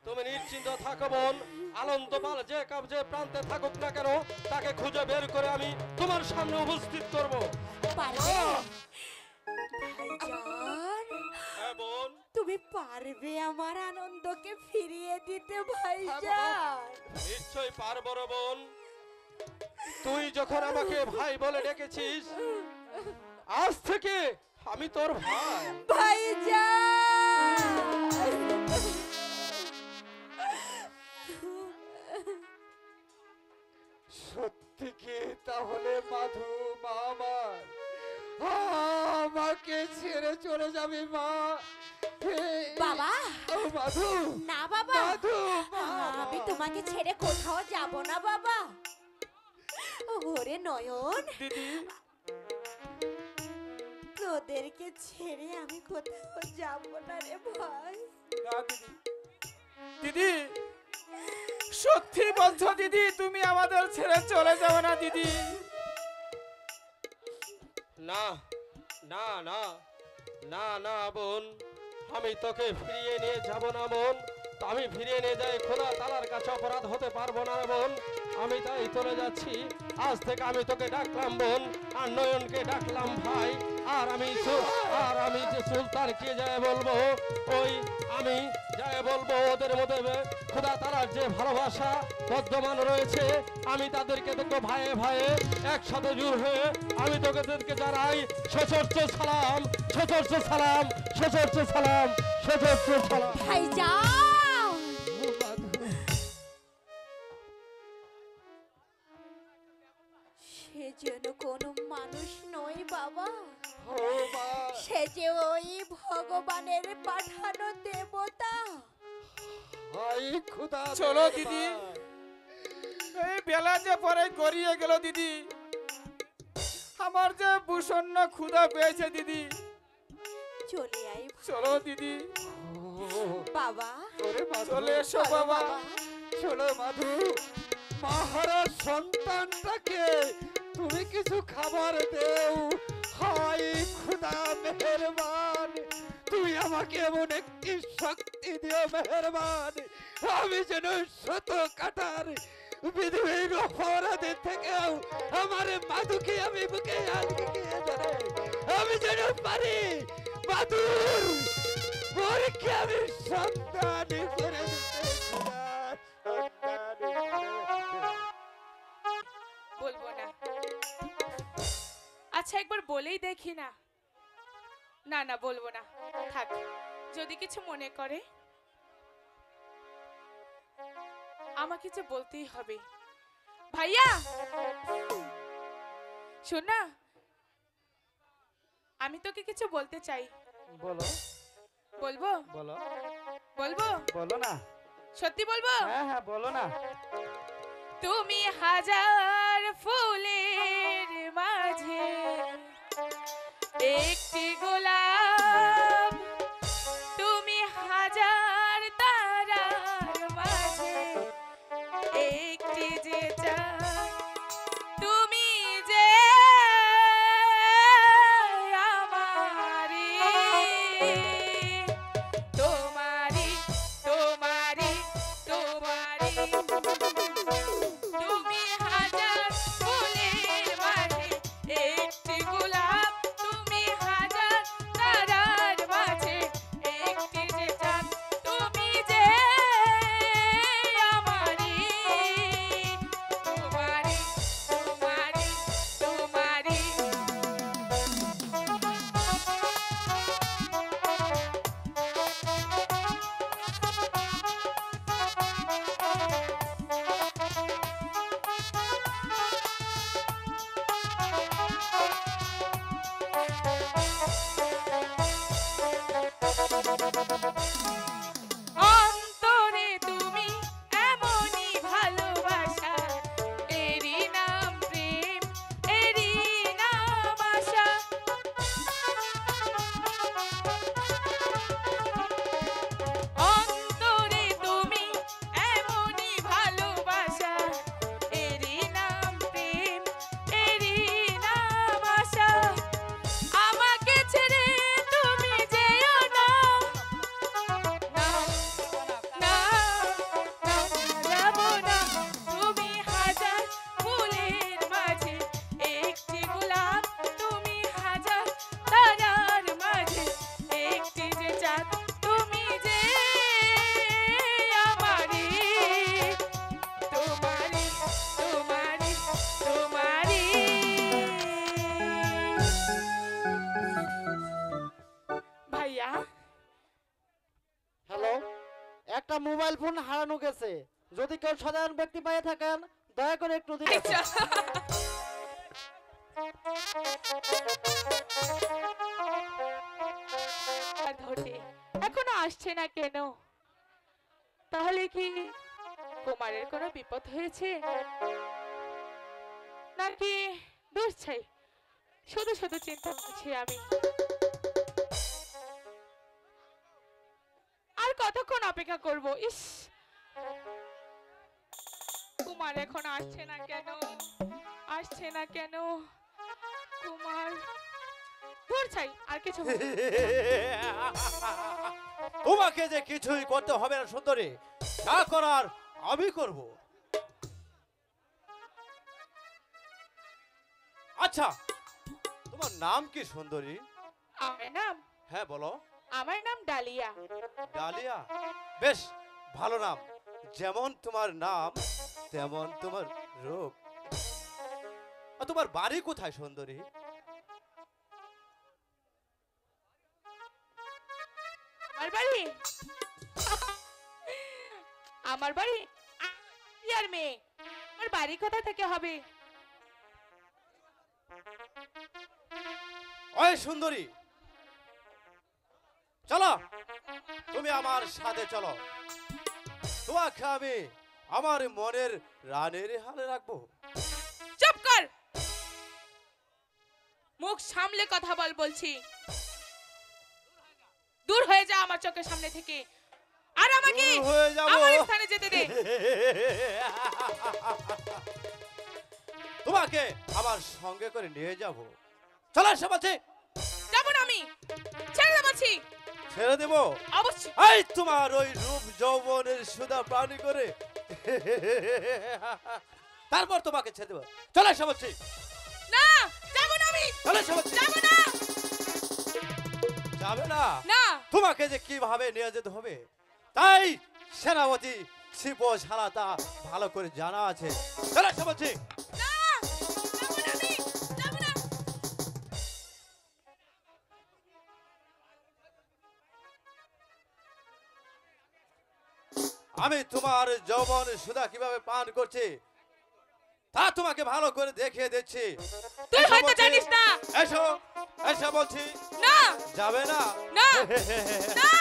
তুমি নিশ্চিন্ত থাকো বোন, আনন্দ পাল যে প্রান্তে থাকুক না কেন, তাকে খুঁজে বের করে আমি তোমার সামনে উপস্থিত করব। পারবে ভাইজান? হ্যাঁ বোন। তুমি পারবে আমার আনন্দকে ফিরিয়ে দিতে ভাইজান? নিশ্চয় পারবো রে বোন। তুই যখন আমাকে ভাই বলে ডেকেছিস, আজ থেকে আমি তোর ভাই। ভাইজান! সত্যি কি তাহলে মাধু মামা আমাকে ছেড়ে চলে যাবে মা? বাবা! ও মাধু, না বাবা, মাধু আমি তোমাকে ছেড়ে কোথাও যাব না বাবা। ওরে নয়ন, দিদি, তোদেরকে ছেড়ে আমি কোথাও যাব না রে ভাই। না দিদি, দিদি সত্যি বলছো দিদি, তুমি আমাদের ছেড়ে চলে যাও না দিদি? না না না না না বোন, আমি তোকে ফিরিয়ে নিয়ে যাব না বোন। আমি ফিরিয়ে নিয়ে যাই খোদা তালার কাছে অপরাধ হতে পারবো না বোন। আমি তাই চলে যাচ্ছি। আজ থেকে আমি তোকে ডাকলাম বোন, আর নয়নকে ডাকলাম ভাই। আর আমি যে সুলতানকে যায় বলবো, ওই আমি যায় বলবো ওদের মধ্যে খোদা তালার যে ভালোবাসা বর্ধমান রয়েছে, আমি তাদেরকে দেখবো ভাইয়ে ভাইয়ে একসাথে জোর হয়ে আমি তোদেরকে জানাই সশস্ত্র সালাম, সশস্ত্র সালাম, সশস্ত্র সালাম, সশস্ত্র সালাম। ভাইজান! যেন কোনো মানুষ নয় বাবা, ও মা, সে যে ওই ভগবানের পাঠানো দেবতা। হাই খোদা চলো মেহেরবান। দিদি। এই বেলা যে পরে গড়িয়ে গেল দিদি, আমার যে ভূষণ্য ক্ষুধা পেয়েছে দিদি। চলে আই চলো দিদি, ও, বাবা, ওরে মাধু, চলে এসো চলো বাবা। চলো মাধু, মহারাজ সন্তানটাকে তুমি কিছু খাবার দেও। হাই খোদা মেহেরবান, তুমি আমাকে এমন একটি শক্তি দিও মেহেরবান, আমি যেন শত কাটার পৃথিবীর অপরাধী থেকেও আমার মাধুকে আমি বুকে আজকে ধরে আমি যেন পারি মাধুর পরীক্ষা আমি সন্তান করে দিতে খোদা, সন্তান করে দিতে। বলবো না। আচ্ছা একবার বলেই দেখি না। না না বলবো না, থাক। যদি কিছু মনে করে, আমাকে যে বলতেই হবে। ভাইয়া শোন না, আমি তোকে কিছু বলতে চাই। বলো বলবো বলো বলবো বলো না। সত্যি বলবো। হ্যাঁ হ্যাঁ বলো না। তুমি হাজার ফুলের মাঝে একটি গোলাপ, তুমি হাজার তারার মাঝে একটি যে চাঁদ, তুমি যে আমারি তোমারি তোমারি তোমারি। তুমি হাজার ফুলের মাঝে একটি গোলাপ, তুমি হাজার তারার মাঝে একটি যে চাঁদ, তুমি যে আমারি তোমারি তোমারি তোমারি। অন্তরে তুমি এমনই ভালোবাসা, এরই নাম প্রেম, এরই নাম আশা। অন্তরে তুমি এমনই ভালোবাসা, এরই নাম প্রেম, এরই নাম আশা। আমাকে ছেড়ে তুমি যেও না, না না যাব না। তুমি হাজার ফুলের মাঝে একটি গোলাপ, তুমি হাজার তারার মাঝে একটি যে চাঁদ, তুমি যে আমারি তোমারি তোমারি তোমারি। ভাইয়া হ্যালো, একটা মোবাইল ফোন হারানো গেছে, যদি কেউ সাধারণ ব্যক্তি পেয়ে থাকেন দয়া করে একটু দিন। আচ্ছা আর ধরে এখনো আসছে না কেন? তাহলে কি কুমারের কোনো বিপদ হয়েছে নাকি? দূর ছাই, শুধু শুধু চিন্তা করছি আমি। আর কতক্ষণ অপেক্ষা করব? ইস, কুমার এখন আসছে না কেন? আসছে না কেন কুমার? দূর ছাই, আর কিছু হবে না। তোমাকে যে কিছুই করতে হবে না সুন্দরী, যা করার আমি করব। আচ্ছা, তোমার নাম কি সুন্দরী? আমার নাম হ্যাঁ বলো। আমার নাম ডালিয়া। ডালিয়া, বেশ ভালো নাম। যেমন তোমার নাম তেমন তোমার রূপ। আর তোমার বাড়ি কোথায় সুন্দরী? আমার বাড়ি আমার বাড়ি আর মেয়ে, আমার বাড়ি কোথা থেকে হবে? ওই সুন্দরী, চলো তুমি আমার সাথে চলো, তোমাকে আমি আমার মনের রানের হালে রাখবো। চুপ কর, মুখ সামলে কথা বল বলছি। দূর হয়ে যা আমার চোখের সামনে থেকে, আর আমাকে দূর হয়ে যাবো। আমার স্থানে যেতে দে। তোমাকে আমার সঙ্গে করে নিয়ে যাব। চলো এসে বলছি। যাবো না আমি, ছেড়ে দে বলছি। ছেড়ে দেবো? অবশ্যই। এই তোমার ওই রূপ যৌবনের সুধা প্রাণী করে তারপর তোমাকে ছেড়ে দেবো। চলো এসে বলছি। না, যাবো না আমি। চলো এসে বলছি। যাবো না। যাবে না? না। তোমাকে যে কিভাবে নিয়ে যেতে হবে তাই সেনাপতি শিব সারা তা ভালো করে জানা আছে। চলো এসে বলছি। না, যাবো না আমি, যাবো না। আমি তোমার যৌবন সুধা কিভাবে পান করছি তা তোমাকে ভালো করে দেখিয়ে দিচ্ছি। তুই এসো হয়তো বলছি। জানিস না। এসো এসো বলছি। না, যাবে না? না, না।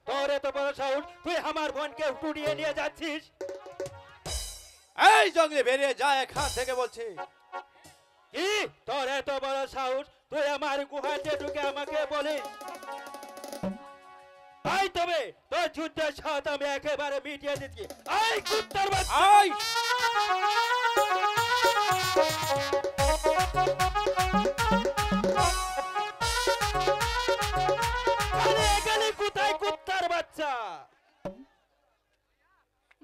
তোর এত বড় সাহস, তুই আমার বোনকে উড়িয়ে নিয়ে যাচ্ছিস? এই জঙ্গলে বেরিয়ে যায় এখান থেকে বলছি। কি তোর এত বড় সাহস, তুই আমার গুহাতে ঢুকে আমাকে বলিস? তাই তবে তোর যুদ্ধের সাথে আমি একেবারে মিটিয়ে দিচ্ছি। এই কুত্তার বাচ্চা! আই পালিয়ে গেলি কোথায় কুত্তার বাচ্চা?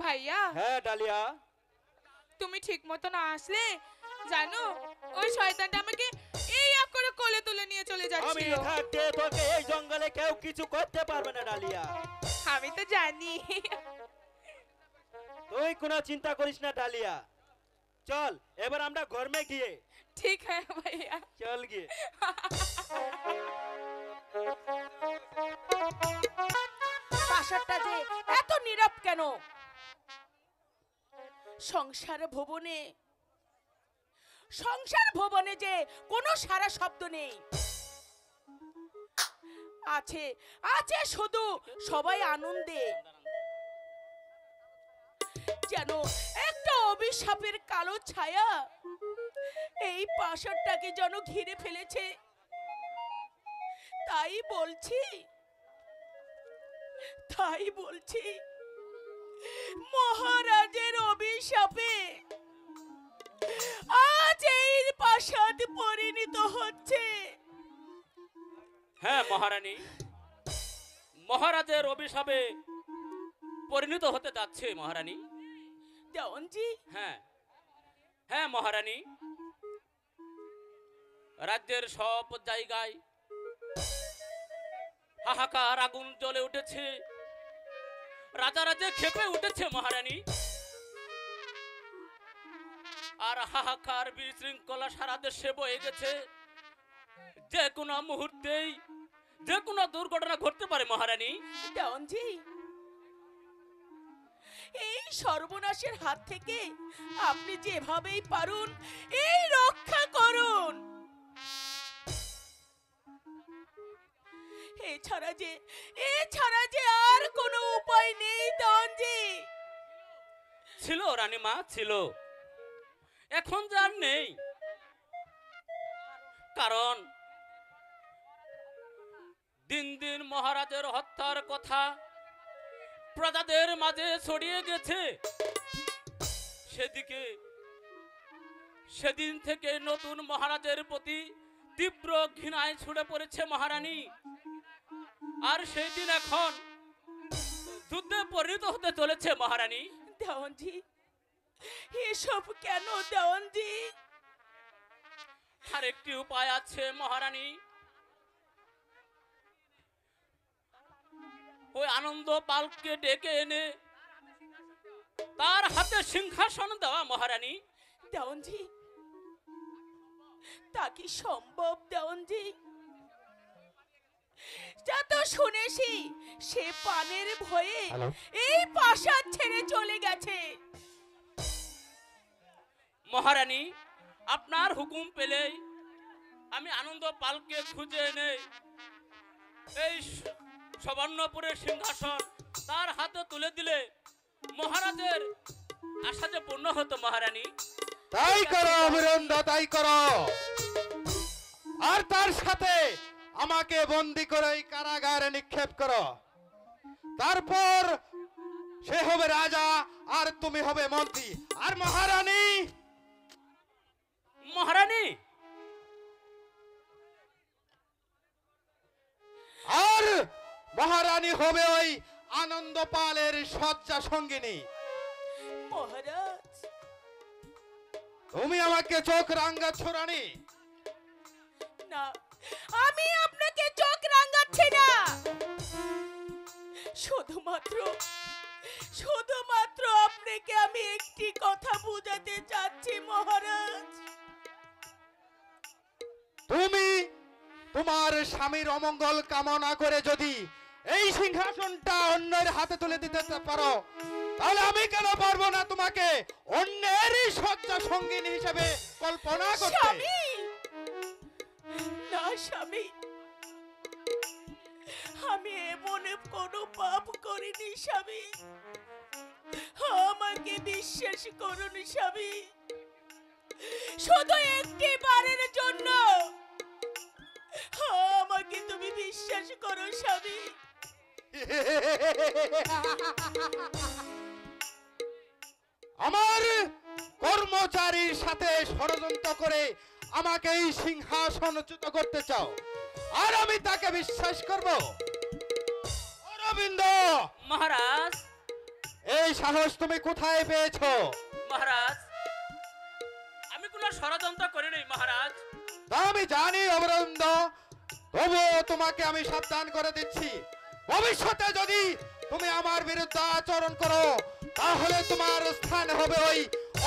ভাইয়া, হ্যাঁ ডালিয়া, তুমি ঠিক মতো না আসলে জানো ওই শয়তানটা আমাকে এই এক করে কোলে তুলে নিয়ে চলে আমি যাচ্ছিল। থাকতে তোকে এই জঙ্গলে কেউ কিছু করতে পারবে না ডালিয়া। আমি তো জানি। তুই কোনো চিন্তা করিস না ডালিয়া। চল এবার আমরা ঘরে গিয়ে। ঠিক হ্যাঁ ভাইয়া, চল গিয়ে। প্রাসাদটা যে এত নীরব কেন? সংসার ভবনে যে কোনো সারা শব্দ নেই। আছে আছে শুধু সবাই আনন্দে, যেন একটা অভিশাপের কালো ছায়া এই প্রাসাদটাকে যেন ঘিরে ফেলেছে। তাই বলছি মহারাজের অভিশাপে আজ এই প্রাসাদ পরিণত হচ্ছে। হ্যাঁ মহারানী, মহারাজের অভিশাপে পরিণত হতে যাচ্ছে মহারানী। দেওয়ানজি, হ্যাঁ হ্যাঁ মহারানী, রাজ্যের সব জায়গায় হাহাকার আগুন জ্বলে উঠেছে, রাজা রাজে খেপে উঠেছে মহারানী। আর হাহাকার বিশৃঙ্খলা সারা দেশে বয়ে গেছে। যে কোনো মুহূর্তেই যে কোনো দুর্ঘটনা ঘটতে পারে মহারানী। দেওয়ানজি, এই সর্বনাশের হাত থেকে আপনি যেভাবেই পারুন এই রক্ষা করুন। এছাড়া যে আর কোনো উপায় নেই দেওয়ানজি। ছিল রানীমা, ছিল, এখন যে আর নেই। কারণ দিন দিন মহারাজের হত্যার কথা প্রজাদের মাঝে ছড়িয়ে গেছে। সেদিন থেকে নতুন মহারাজের প্রতি তীব্র ঘৃণায় ছুড়ে পড়েছে মহারানী। আর সেই দিন এখন যুদ্ধে পরিণত হতে চলেছে মহারানী। দেওয়ানজি, এসব কেন দেওয়ানজি? আর একটি উপায় আছে মহারানী। ওই আনন্দ পালকে ডেকে এনে তার হাতে সিংহাসন দেওয়া মহারানী। দেওয়ানজি, তা কি সম্ভব দেওয়ানজি? যা তো শুনেছি সে পানের ভয়ে হ্যালো? এই প্রাসাদ ছেড়ে চলে গেছে। মহারানী, আপনার হুকুম পেলেই আমি আনন্দ পালকে খুঁজে এনে এই সবর্ণপুরের সিংহাসন তার হাতে তুলে দিলে মহারাজের আশা যে পূর্ণ হতো। মহারানী, তাই করো অবিরন্ধ, তাই করো। আর তার সাথে আমাকে বন্দি করে এই কারাগারে নিক্ষেপ করো। তারপর সে হবে রাজা আর তুমি হবে মন্ত্রী। আর মহারানী, মহারানী আর মহারানী হবে ওই আনন্দ পালের শয্যা সঙ্গিনী। মহারাজ, তুমি আমাকে চোখ রাঙ্গাচ্ছ রানী? না, আমি আপনাকে চোখ রাঙাচ্ছি না। শুধুমাত্র আপনাকে আমি একটি কথা বুঝাতে চাচ্ছি মহারাজ। তুমি তোমার স্বামীর অমঙ্গল কামনা করে যদি এই সিংহাসনটা অন্যের হাতে তুলে দিতে পারো, তাহলে আমি কেন পারবো না তোমাকে অন্যেরই শয্যা সঙ্গিনী হিসেবে কল্পনা করতে? স্বামী, না স্বামী, আমি এমন কোনো পাপ করিনি স্বামী। আমাকে বিশ্বাস করুন স্বামী, শুধু একটি বারের জন্য আমাকে তুমি বিশ্বাস করো স্বামী। আমার কর্মচারীর সাথে ষড়যন্ত্র করে আমাকে এই সিংহাসনচ্যুত করতে চাও, আর আমি তাকে বিশ্বাস করব? অরবিন্দ, মহারাজ, এই সাহস তুমি কোথায় পেয়েছো? মহারাজ, আমি কোনো ষড়যন্ত্র করিনি মহারাজ। তা আমি জানি অরবিন্দ, তবুও তোমাকে আমি সাবধান করে দিচ্ছি, ভবিষ্যতে যদি তুমি আমার বিরুদ্ধে আচরণ করো তাহলে তোমার স্থান হবে ওই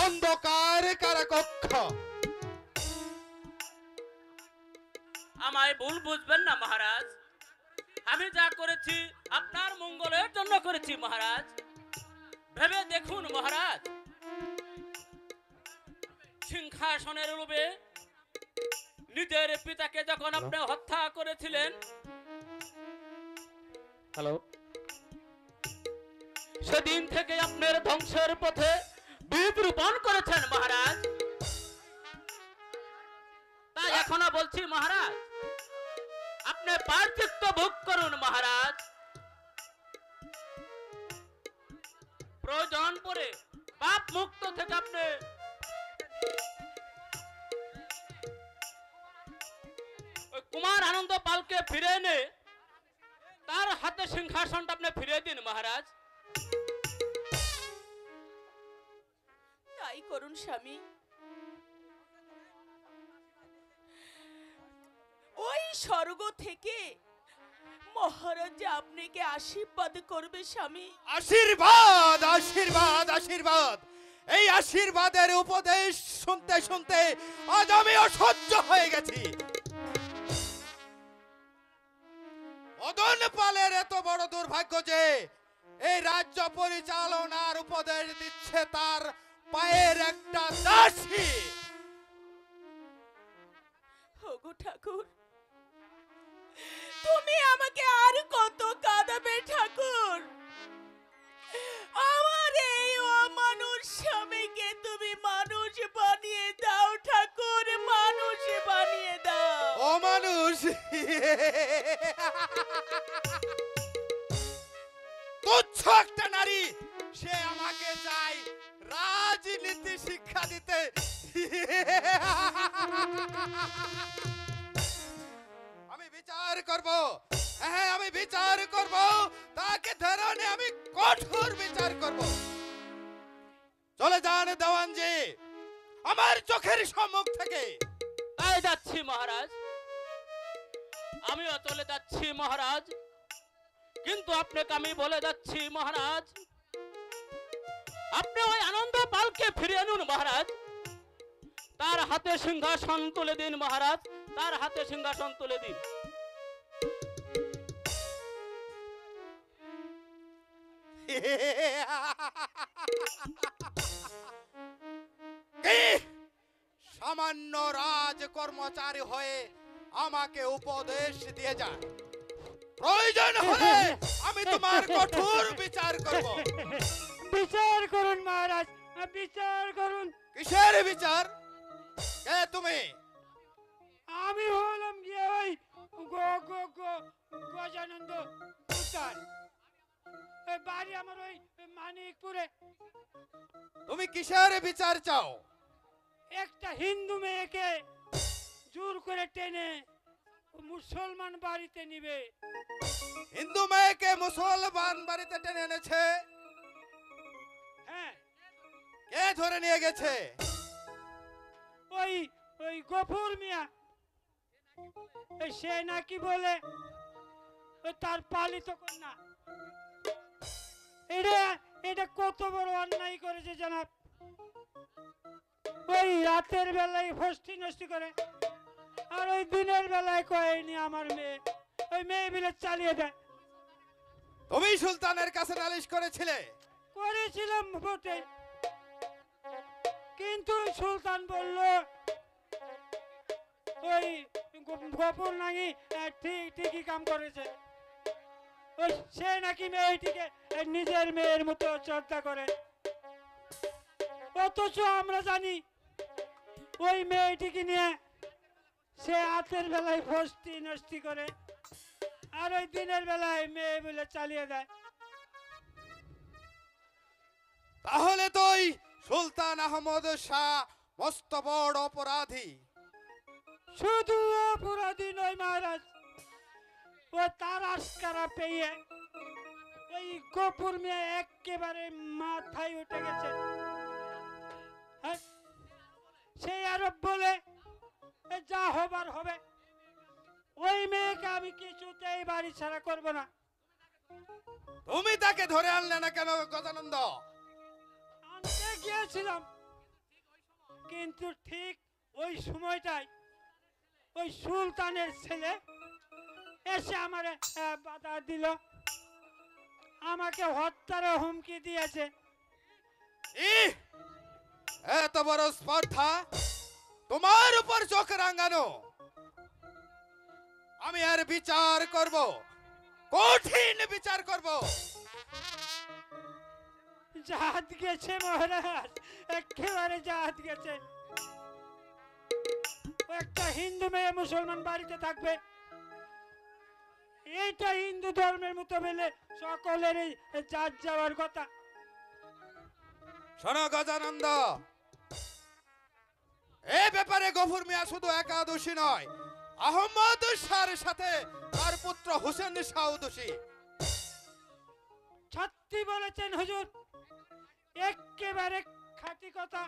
অন্ধকার কারাকক্ষ। আমায় ভুল বুঝবেন না মহারাজ, আমি যা করেছি আপনার মঙ্গলের জন্য করেছি মহারাজ। ভেবে দেখুন মহারাজ, সিংহাসনের লোভে নিজের পিতাকে যখন আপনি হত্যা করেছিলেন, হ্যালো? সেদিন থেকে আপনার ধ্বংসের পথে বীজ রোপণ করেছেন মহারাজ। তাই এখনো বলছি মহারাজ, আপনি পার্থিত্ব ভোগ করুন মহারাজ। প্রয়োজন পড়ে পাপ মুক্ত থেকে আপনি ওই কুমার আনন্দ পালকে ফিরে এনে তার হাতে সিংহাসনটা আপনি ফিরিয়ে দিন মহারাজ। তাই করুন স্বামী। ওই স্বর্গ থেকে মহারাজ আপনাকে আশীর্বাদ করবে স্বামী। আশীর্বাদ, আশীর্বাদ, আশীর্বাদ। এই আশীর্বাদের উপদেশ শুনতে শুনতে আজ আমি অসহ্য হয়ে গেছি। মদন পালের এত বড় দুর্ভাগ্য যে এই রাজ্য পরিচালনার উপদেশ দিচ্ছে তার পায়ের একটা দাসী। ওগো ঠাকুর, তুমি আমাকে আর কত কাঁদাবে ঠাকুর? আমার এই অমানুষ স্বামীকে তুমি মানুষ বানিয়ে দাও ঠাকুর, মানুষ বানিয়ে দাও। অমানুষ? তুচ্ছ একটা নারী, সে আমাকে চাই রাজনীতি শিক্ষা দিতে। আমি বিচার করব, হ্যাঁ আমি বিচার করব, তাকে ধরনে আমি কঠোর বিচার করব। চলে যান দেওয়ানজি আমার চোখের সম্মুখ থেকে। তাই যাচ্ছি মহারাজ, আমিও চলে যাচ্ছি মহারাজ। কিন্তু আপনাকে আমি বলে যাচ্ছি মহারাজ, আপনি ওই আনন্দ পালকে ফিরিয়ে আনুন মহারাজ। তার হাতে সিংহাসন তুলে দিন মহারাজ, তার হাতে সিংহাসন তুলে দিন। কি? সামান্য রাজ কর্মচারী হয়ে আমাকে উপদেশ দিয়ে যায়, প্রয়োজন হলে আমি তোমার কঠোর বিচার করব। বিচার করুন মহারাজ, বিচার করুন। কিসের বিচার? কে তুমি? আমি হলাম গিয়ে ওই গজানন্দ উদ্যান, বাড়ি আমার ওই মানিকপুরে। তুমি কিসের বিচার চাও? একটা হিন্দু মেয়েকে জোর করে টেনে মুসলমান বাড়িতে নিবে। হিন্দু মেয়েকে মুসলমান বাড়িতে টেনে এনেছে? হ্যাঁ, কে ধরে নিয়ে গেছে? ওই ওই গফুর মিয়া। সে নাকি বলে তার পালিত কন্যা। এটা এটা কত বড় অন্যায় করেছে জনাব। ওই রাতের বেলায় ফষ্টি নষ্টি করে, আর ওই দিনের বেলায় কয়নি আমার মেয়ে। ওই মেয়ে বিলে চালিয়ে দেয়। তুমি সুলতানের কাছে নালিশ করেছিলে? করেছিলাম বটে, কিন্তু সুলতান বলল ওই গফুর নাকি ঠিকই কাম করেছে। ওই সে নাকি মেয়েটিকে নিজের মেয়ের মতো শ্রদ্ধা করে, অথচ আমরা জানি ওই মেয়েটিকে নিয়ে সে রাতের বেলায় ফষ্টি নষ্টি করে, আর ওই দিনের বেলায় মেয়ে বলে চালিয়ে দেয়। তাহলে তো ওই সুলতান আহমদ শাহ মস্ত বড় অপরাধী। শুধু অপরাধী নয় মহারাজ, ও তার আস্কারা পেয়ে ওই গফুর মেয়ে একেবারে মাথায় উঠে গেছে। হ্যাঁ, সেই আরব বলে যা হবার হবে। ওই মেয়েকে আমি কিছুতেই বাড়ি ছাড়া করব না। তুমি তাকে ধরে আনলে না কেন গজানন্দ? আনতে গিয়েছিলাম, কিন্তু ঠিক ওই সময়টাই ওই সুলতানের ছেলে এসে আমারে বাধা দিল, আমাকে হত্যার হুমকি দিয়েছে। এত বড় স্পর্ধা তোমার উপর চোখ রাঙানো! আমি আর বিচার করব, কঠিন বিচার করব। জাত গেছে মহারাজ, একেবারে জাত গেছে। একটা হিন্দু মেয়ে মুসলমান বাড়িতে থাকবে, এইটা হিন্দু ধর্মের মতো বলে সকলের জাত যাওয়ার কথা। শোনো গজানন্দ, এ ব্যাপারে গফুর মিয়া শুধু একা দোষী নয়, আহমদ শাহর সাথে তার পুত্র হোসেন শাহ দোষী। সত্যি বলেছেন হুজুর, একেবারে খাঁটি কথা।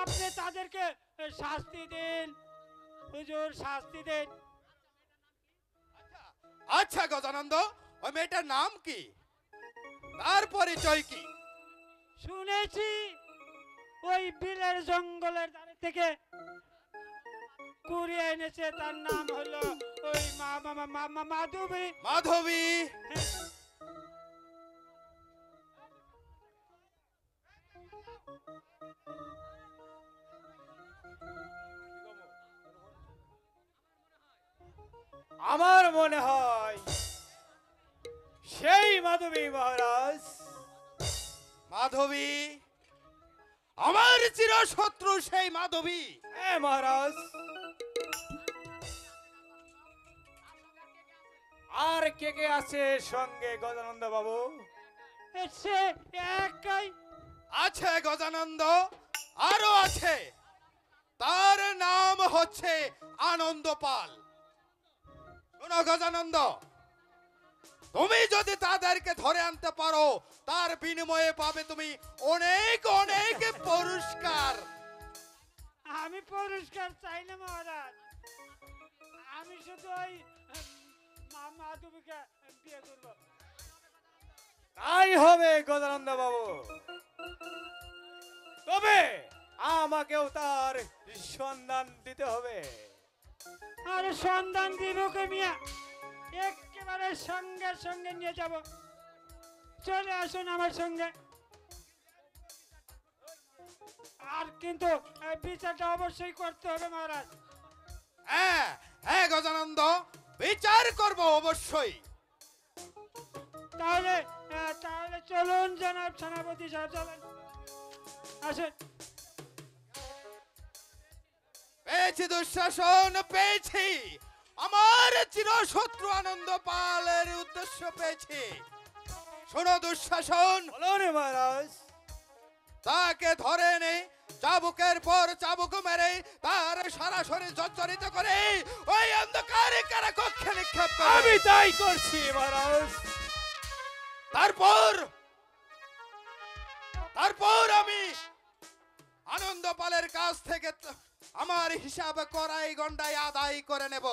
আপনি তাদেরকে শাস্তি দিন হুজুর, শাস্তি দিন। আচ্ছা গজানন্দ, ওই মেয়েটার নাম কি, তার পরিচয় কি? শুনেছি ওই বিলের জঙ্গলের ধারে থেকে কুড়িয়ে এনেছে, তার নাম হলো ওই মাধবী। মাধবী? আমার মনে হয় সেই মাধবী মহারাজ। মাধবী? আমার চিরশত্রু সেই মাধবী? হ্যাঁ মহারাজ। আর কে কে আছে সঙ্গে গজানন্দ বাবু? সে একাই আছে গজানন্দ, আরো আছে। তার নাম হচ্ছে আনন্দ পাল। শোনো গজানন্দ, তুমি যদি তাদেরকে ধরে আনতে পারো, তার বিনিময়ে পাবে তুমি অনেক অনেক পুরস্কার। আমি পুরস্কার চাই না মহারাজ, আমি শুধু ওই মাধবীকে বিয়ে করব। তাই হবে গজানন্দ বাবু, তবে আমাকেও তার সন্ধান দিতে হবে। আরে সন্ধান দিব কে মিয়া, একেবারে সঙ্গে সঙ্গে নিয়ে যাব। চলে আসুন আমার সঙ্গে। আর কিন্তু বিচারটা অবশ্যই করতে হবে মহারাজ। হ্যাঁ হ্যাঁ গজানন্দ, বিচার করব অবশ্যই। তাহলে তাহলে চলুন জনাব সেনাপতি সাহেব, চলেন আসেন। পেয়েছি দুঃশাসন, পেয়েছি আমার চিরশত্রু আনন্দ পালের উদ্দেশ্য পেয়েছি। শোনো দুঃশাসন, বলুন মহারাজ। তাকে ধরে নে, চাবুকের পর চাবুক মেরে তার সরাসরি জর্জরিত করে ওই অন্ধকারে কারাকক্ষে নিক্ষেপ করে। আমি তাই করছি মহারাজ। তারপর আমি আনন্দ পালের কাছ থেকে আমার হিসাব করাই গন্ডাই আদায় করে নেব।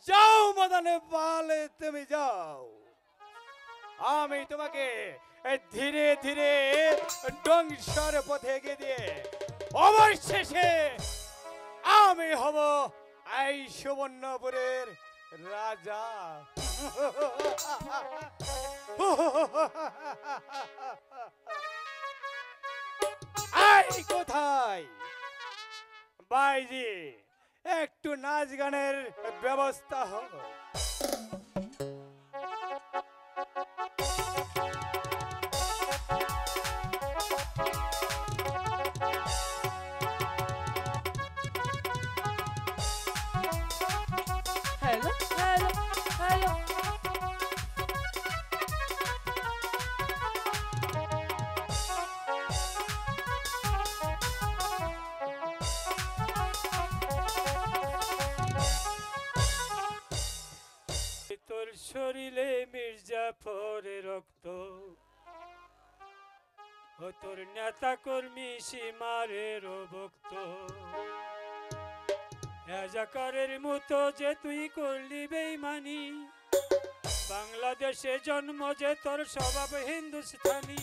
যাও মদন পাল, তুমি যাও। আমি তোমাকে ধীরে ধীরে ধ্বংসের পথে এগিয়ে দিয়ে অবশেষে আমি হব এই সুবর্ণপুরের রাজা। এই কোথায় বাইজি, একটু নাচ গানের ব্যবস্থা হোক। Hello hello hello. তোর শরীরে মির্জাফরের রক্ত, ও তোর নেতা কর্মী সীমারের ভক্ত। রাজাকারের মতো যে তুই করলি বেঈমানি, বাংলাদেশে জন্ম যে তোর স্বভাব হিন্দুস্তানি।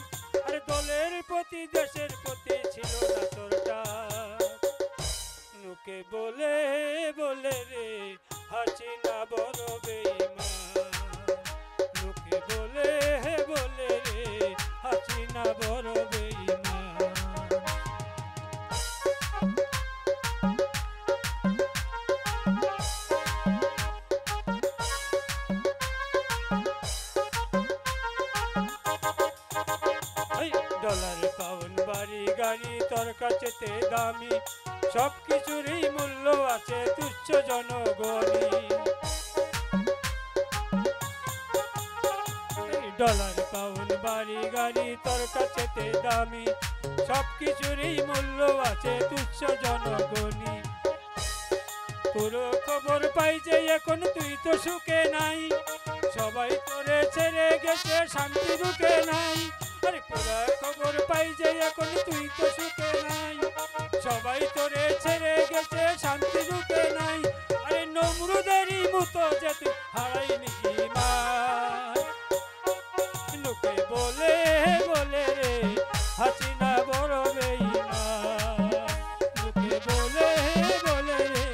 আর দলের প্রতি দেশের প্রতি ছিল না তোর টাক। লোকে বলে বলে রে হাসিনা বড় বেঈমান। লোকে বলে বলে রে হাসিনা বড় বেঈমান। ডলার পাউন্ড বাড়ি গাড়ি তোর কাছেতে দামি, সব কিছুরই মূল্য আছে তুচ্ছ জনগণী। ডলার পাউন্ড বাড়ি গাড়ি তোর কাছেতে দামি, সব কিছুরই মূল্য আছে তুচ্ছ জনগণী। পুরো খবর পাই যে এখন তুই তো সুখে নাই, সবাই তোরে ছেড়ে গেছে শান্তি রুখে নাই। আরে পুরো খবর পাই যে এখন তুই তো সুখে নাই, সবাই তোরে ছেড়ে গেছে শান্তি রুখে নাই। আরে নমরুদেরই মতো যে তুই হারাইনি ঈমান। লোকে বলে বলে রে হাসিনা বড় বেঈমান। লোকে বলে বলে রে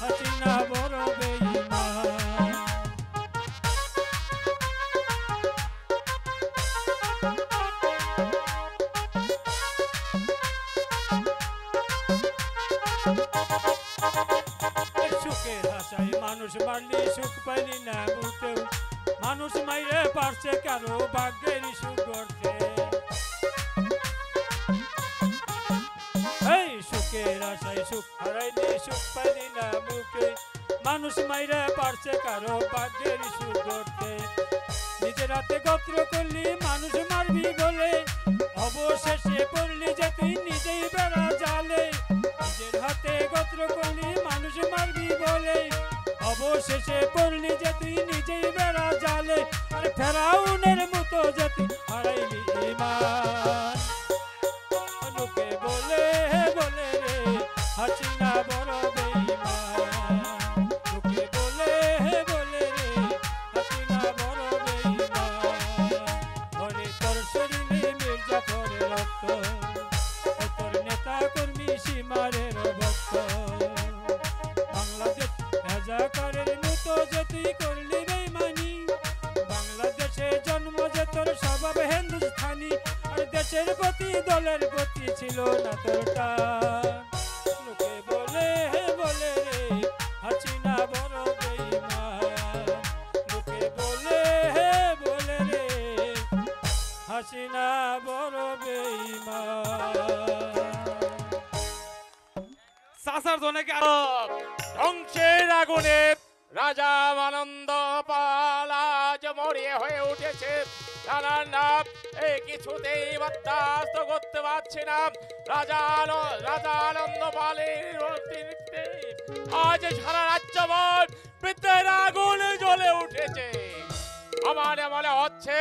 হাসিনা বড় বেঈমান। সুখের আশায় মানুষ মারলি সুখ পাইলি না বুকেও, মানুষ মাইরে পারছে কারো ভাগ্যের সুখ করতে। এই সুখের আশায় সুখ হারাইলি সুখ পাইলি না বুকে, মানুষ মাইরে পারছে কারো ভাগ্যের সুখ করতে। নিজের হাতে গোত্র করলি মানুষ মারবি বলে, অবশেষে পড়লি যে তুই নিজেই বেড়া জালে। নিজের হাতে গোত্র করলি মানুষ মারবি বলে, অবশেষে পড়লি যে তুই নিজেই বেড়া জালে। আর ফেরাউনের মতো যে তুই হারাইলি ঈমান। লোকে বলে বলে রে হাসিনা বড় বেঈমান। লোকে বলে বলে রে হাসিনা বড় বেঈমান। ওরে তোর শরীরে মির্জাফরের রক্ত, ও তোর নেতা কর্মী রাজাকারের মতো যে তুই করলি বেইমানি, বাংলাদেশে জন্ম যে তোর স্বভাব হিন্দুস্থানি, আর দেশের প্রতি দলের প্রতি ছিল না তোর টান। লোকে বলে রে হাসিনা বড় বেইমান, লোকে বলে রে হাসিনা বড় বেইমান। চাচার জন্য কি ধ্বংসের আগুনে রাজা আনন্দ পাল আজ মরিয়া হয়ে উঠেছে। নানার নাম এই কিছুতেই বরদাস্ত করতে পারছি না। রাজা আনন্দ পালের অতিরিক্তে আজ সারা রাজ্যভর বিদ্যের আগুন জ্বলে উঠেছে। আমার মনে হচ্ছে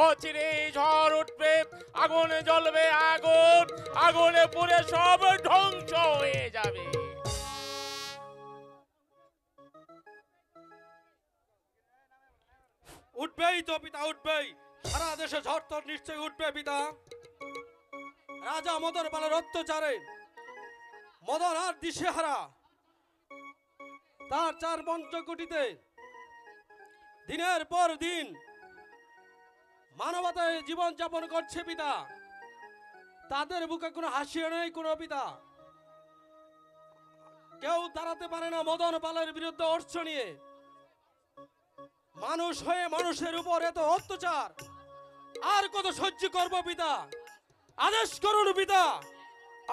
অচিরে ঝড় উঠবে, আগুন জ্বলবে, আগুনে পুড়ে সব ধ্বংস হয়ে যাবে। উঠবেই তো পিতা, উঠবেই। সারা দেশে ঝড় তো নিশ্চয়ই উঠবে পিতা। রাজা মদন পালের অত্যাচারে মদন আর দিশেহারা, তার 4 পঞ্চকোটিতে দিনের পর দিন মানবতায় জীবন যাপন করছে পিতা। তাদের বুকে কোনো হাসিও নেই কোনো পিতা। কেউ দাঁড়াতে পারে না মদন পালের বিরুদ্ধে অর্থ নিয়ে। মানুষ হয়ে মানুষের উপর এত অত্যাচার আর কত সহ্য করব পিতা? আদেশ করুন পিতা।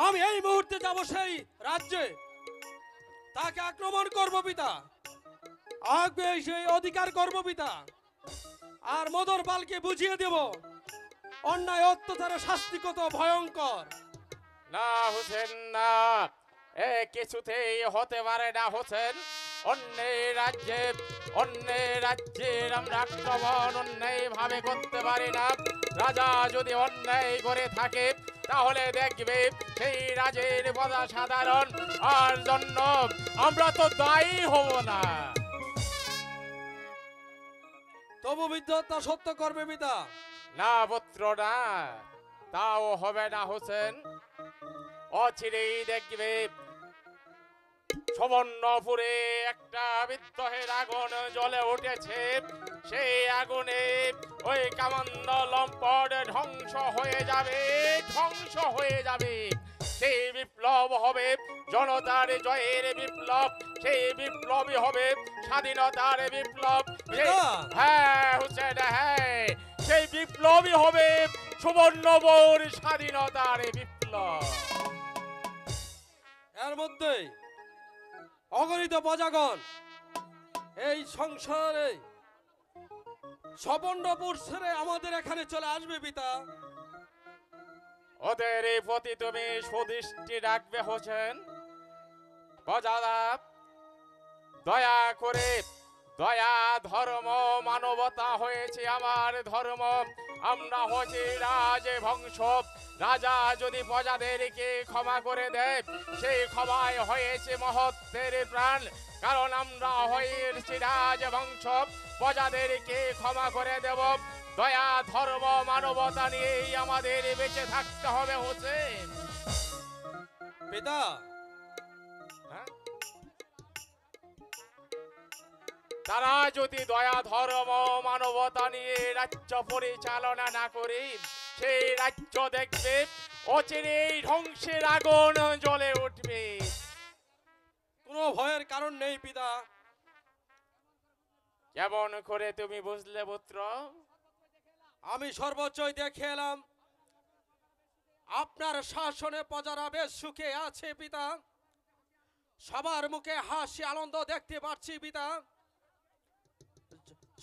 আমি এই মুহূর্তে যাব সেই রাজ্যে, তাকে আক্রমণ করব পিতা। আগে সেই অধিকার করব পিতা। আর মদন পালকে বুঝিয়ে দেব অন্যায় অত্যাচারের শাস্তি কত ভয়ঙ্কর। না হোসেন না, এ কিছুতেই হতে পারে না হোসেন। অন্যের রাজ্যের আমরা আক্রমণ অন্যায় ভাবে করতে পারি না। রাজা যদি অন্যায় করে থাকে তাহলে দেখবে সেই রাজের প্রজা সাধারণ আর জন্য আমরা তো দায়ী হব না। তবু বিদ্যুৎ সত্য করবে পিতা। না পুত্র না, তাও হবে না হোসেন। অচিরেই দেখবে সুবর্ণপুরে একটা বিদ্রোহের আগুন জ্বলে উঠেছে। সেই আগুনে ওই কামান্দ লম্পট ধ্বংস হয়ে যাবে। সেই বিপ্লব হবে জনতার জয়ের বিপ্লব। সেই বিপ্লবই হবে স্বাধীনতার বিপ্লব। হ্যাঁ হোসেন, হ্যাঁ, সেই বিপ্লবই হবে সুবর্ণপুর স্বাধীনতার বিপ্লব। এর মধ্যে অগণিত প্রজাগণ এই সংসারে সুবর্ণপুর ছেড়ে আমাদের এখানে চলে আসবে পিতা। ওদের প্রতি তুমি সুদৃষ্টি রাখবে হোসেন। প্রজারা দয়া করে, দয়া ধর্ম মানবতা হয়েছে আমার ধর্ম। আমরা হচ্ছি রাজবংশ। রাজা যদি প্রজাদেরকে ক্ষমা করে দেয় সেই ক্ষমায় হয়েছে মহত্বের প্রাণ। কারণ আমরা হয়েছি রাজবংশ, প্রজাদেরকে ক্ষমা করে দেব। দয়া ধর্ম মানবতা নিয়েই আমাদের বেঁচে থাকতে হবে হোসেন। পিতা, হ্যাঁ? তারা যদি দয়া ধর্ম মানবতা নিয়ে রাজ্য পরিচালনা না করে সেই রাজ্য দেখবে অচিরেই ধ্বংসের আগুন জ্বলে উঠবে। কোনো ভয়ের কারণ নেই পিতা। কেমন করে তুমি বুঝলে পুত্র? আমি সর্বোচ্চই দেখে এলাম আপনার শাসনে প্রজারা বেশ সুখে আছে পিতা। সবার মুখে হাসি আনন্দ দেখতে পাচ্ছি পিতা।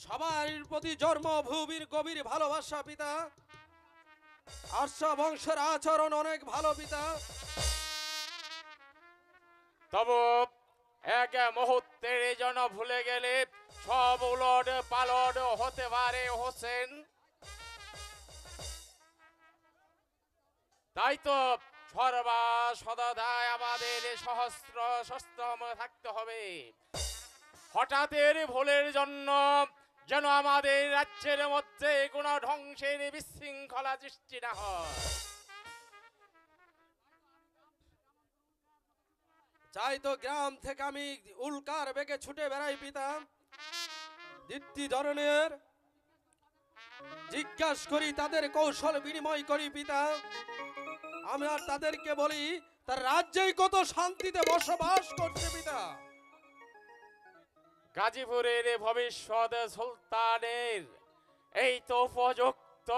সবার প্রতি জন্মভূমির গভীর ভালোবাসা পিতা। আর্য বংশের আচরণ অনেক ভালো পিতা। তবু এক মুহূর্তের জন্য ভুলে গেলে সব উলট পালট হতে পারে হোসেন। তাই তো সর্বা সদায় আমাদের সহস্র সস্ত্রম থাকতে হবে। হঠাৎের ভুলের জন্য যেন আমাদের রাজ্যের মধ্যে কোনো ধ্বংসের বিশৃঙ্খলা সৃষ্টি না হয়। চাই তো গ্রাম থেকে আমি উল্কার বেগে ছুটে বেড়াই পিতা, দ্বিতীয় ধরনের জিজ্ঞাসা করি, তাদের কৌশল বিনিময় করি পিতা। আমি আর তাদেরকে বলি তার রাজ্যেই কত শান্তিতে বসবাস করছে পিতা। গাজীপুরের ভবিষ্যৎ সুলতানের এই তো উপযুক্ত।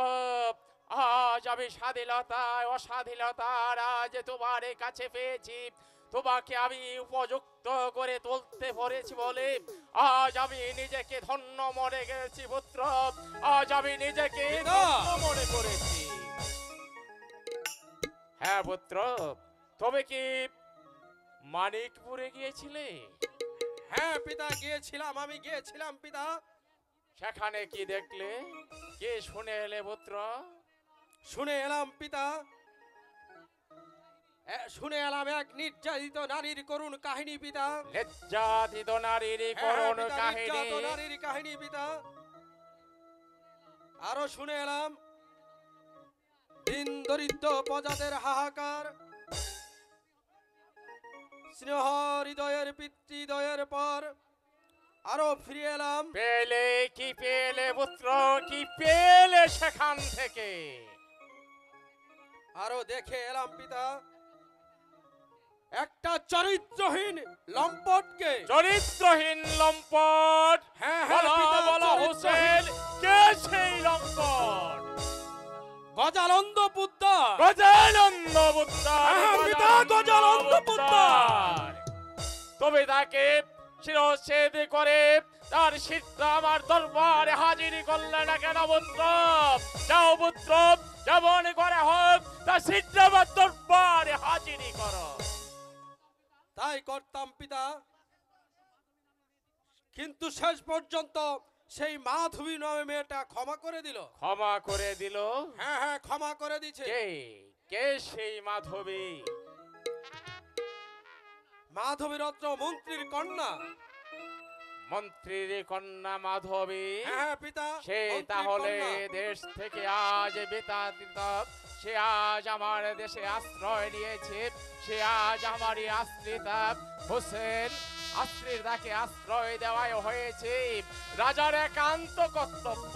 আজ আমি স্বাধীনতায় অস্বাধীনতার আজ তোমার কাছে পেয়েছি, তোমাকে আমি উপযুক্ত করে তুলতে পেরেছি বলে আজ আমি নিজেকে ধন্য মনে গেছি পুত্র। আজ আমি নিজেকে ধন্য মনে করেছি। হ্যাঁ পুত্র, তবে কি মানিকপুরে গিয়েছিলে? হ্যাঁ পিতা, গিয়েছিলাম, আমি গিয়েছিলাম পিতা। সেখানে কি দেখলে, কে শুনে এলে পুত্র? শুনে এলাম পিতা, শুনে এলাম এক নির্যাতিত নারীর করুণ কাহিনী পিতা। নির্যাতিত নারীর হ্যাঁ করুণ পিতা, কাহিনী। নির্যাতিত নারীর কাহিনী পিতা। আরো শুনে এলাম দিন দরিদ্র প্রজাদের হাহাকার, স্নেহ হৃদয়ের পিতৃদয়ের পর আরো ফিরে এলাম। পেলে কি পেলে পুত্র, কি পেলে সেখান থেকে? আরো দেখে এলাম পিতা একটা চরিত্রহীন লম্পটকে। চরিত্রহীন লম্পট? হ্যাঁ বলো পিতা, বলো হোসেন, কে সেই লম্পট? গজানন্দ পুত্র। গজানন্দ পুত্র। হ্যাঁ পিতা, গজানন্দ পুত্র। তবে তাকে শিরচ্ছেদ করে তার শিরটা আমার দরবারে হাজির করলে না কেন পুত্র? যাও পুত্র, যেমন করে হোক তার শিরটা আমার দরবারে হাজির করো। তাই করতাম পিতা, কিন্তু শেষ পর্যন্ত সেই মাধবী নামে মেয়েটা ক্ষমা করে দিল। ক্ষমা করে দিল? হ্যাঁ হ্যাঁ, ক্ষমা করে দিছে। কে কে সেই মাধবী? মাধবী রত্ন মন্ত্রীর কন্যা। মন্ত্রীর কন্যা মাধবী? হ্যাঁ পিতা, সে মন্ত্রীর তাহলে কন্যা। দেশ থেকে আজ বিতাড়িত, সে আজ আমার দেশে আশ্রয় নিয়েছে, সে আজ আমারই আশ্রিতা। হোসেন, আশ্রিতাকে আশ্রয় দেওয়াই হয়েছে রাজার একান্ত কর্তব্য।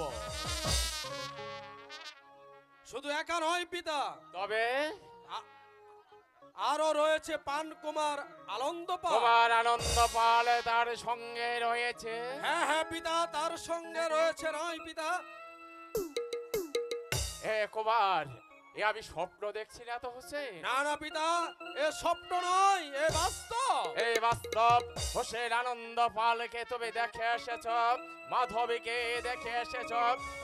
শুধু একা নয় পিতা, তবে আরো রয়েছে পান কুমার আনন্দ পাল। কুমার আনন্দ পাল তার সঙ্গে রয়েছে? হ্যাঁ হ্যাঁ পিতা, তার সঙ্গে রয়েছে নয় পিতা। এ কুমার, এ আমি স্বপ্ন দেখছি না তো হোসেন? না না পিতা, এ স্বপ্ন নয়, এ বাস্তব। এই বাস্তব। হোসেন আনন্দ পালকে তুমি দেখে এসেছ, মাধবীকে দেখে এসেছ,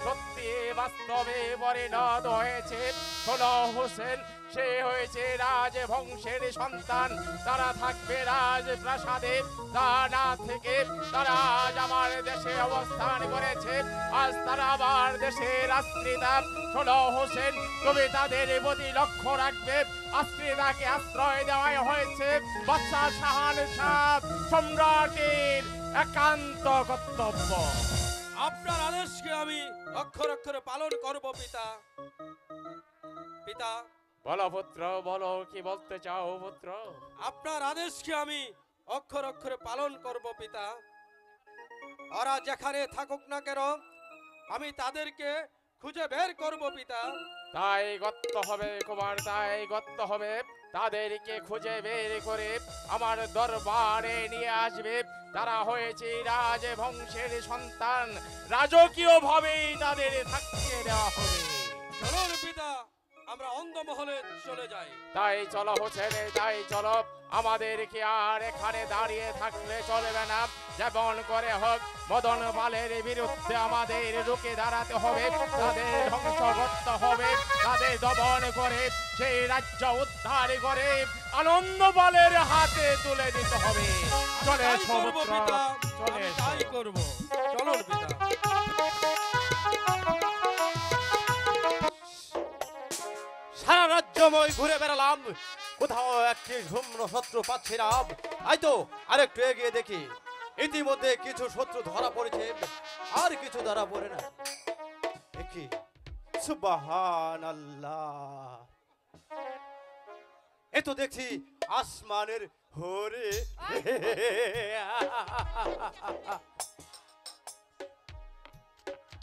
সত্যি বাস্তবে পরিণত হয়েছে। শোনো হোসেন, সে হয়েছে রাজবংশের সন্তান, তারা থাকবে রাজপ্রাসাদে, তা না থেকে তারা আজ আমার দেশে অবস্থান করেছে, আজ তারা আমার দেশের আশ্রিতা। শোনো হোসেন, তুমি তাদের প্রতি লক্ষ্য রাখবে। আশ্রিতাকে আশ্রয় দেওয়াই হয়েছে বাদশাহ শাহান শাহ সম্রাটের একান্ত কর্তব্য। আপনার আদেশকে আমি অক্ষর অক্ষরে পালন করব পিতা। পিতা, বলো পুত্র, বলো কি বলতে চাও পুত্র? আপনার আদেশকে আমি অক্ষর অক্ষরে পালন করব পিতা। ওরা যেখানে থাকুক না কেন, আমি তাদেরকে খুঁজে বের করব পিতা। তাই গত্য হবে কুমার, তাই গত্য হবে। তাদেরকে খুঁজে বের করে আমার দরবারে নিয়ে আসবে। তারা হয়েছে রাজবংশের সন্তান, রাজকীয় ভাবেই তাদের থাকতে দেওয়া হবে। চলুন পিতা, আমরা অন্ধমহলে চলে যাই। তাই চলো হোসেন, তাই চলো। আমাদেরকে আর এখানে দাঁড়িয়ে থাকলে চলবে না। যেমন করে হোক মদন পালের বিরুদ্ধে আমাদের রুখে দাঁড়াতে হবে, তাদের ধ্বংস করতে হবে, তাদের দমন করে সেই রাজ্য উদ্ধার করে আনন্দ পালের হাতে তুলে দিতে হবে। চলে তাই এসো করব পুত্র, পিতা, চলে আমি এসো। তাই করব। চলুন পিতা। সারা রাজ্যময় ঘুরে বেড়ালাম, কোথাও একটি ধূম্র শত্রু পাচ্ছি না। এই তো আরেকটু এগিয়ে দেখি, ইতিমধ্যে কিছু শত্রু ধরা পড়েছে, আর কিছু ধরা পড়ে না। দেখি, সুবহানাল্লাহ, এ তো দেখছি আসমানের ওরে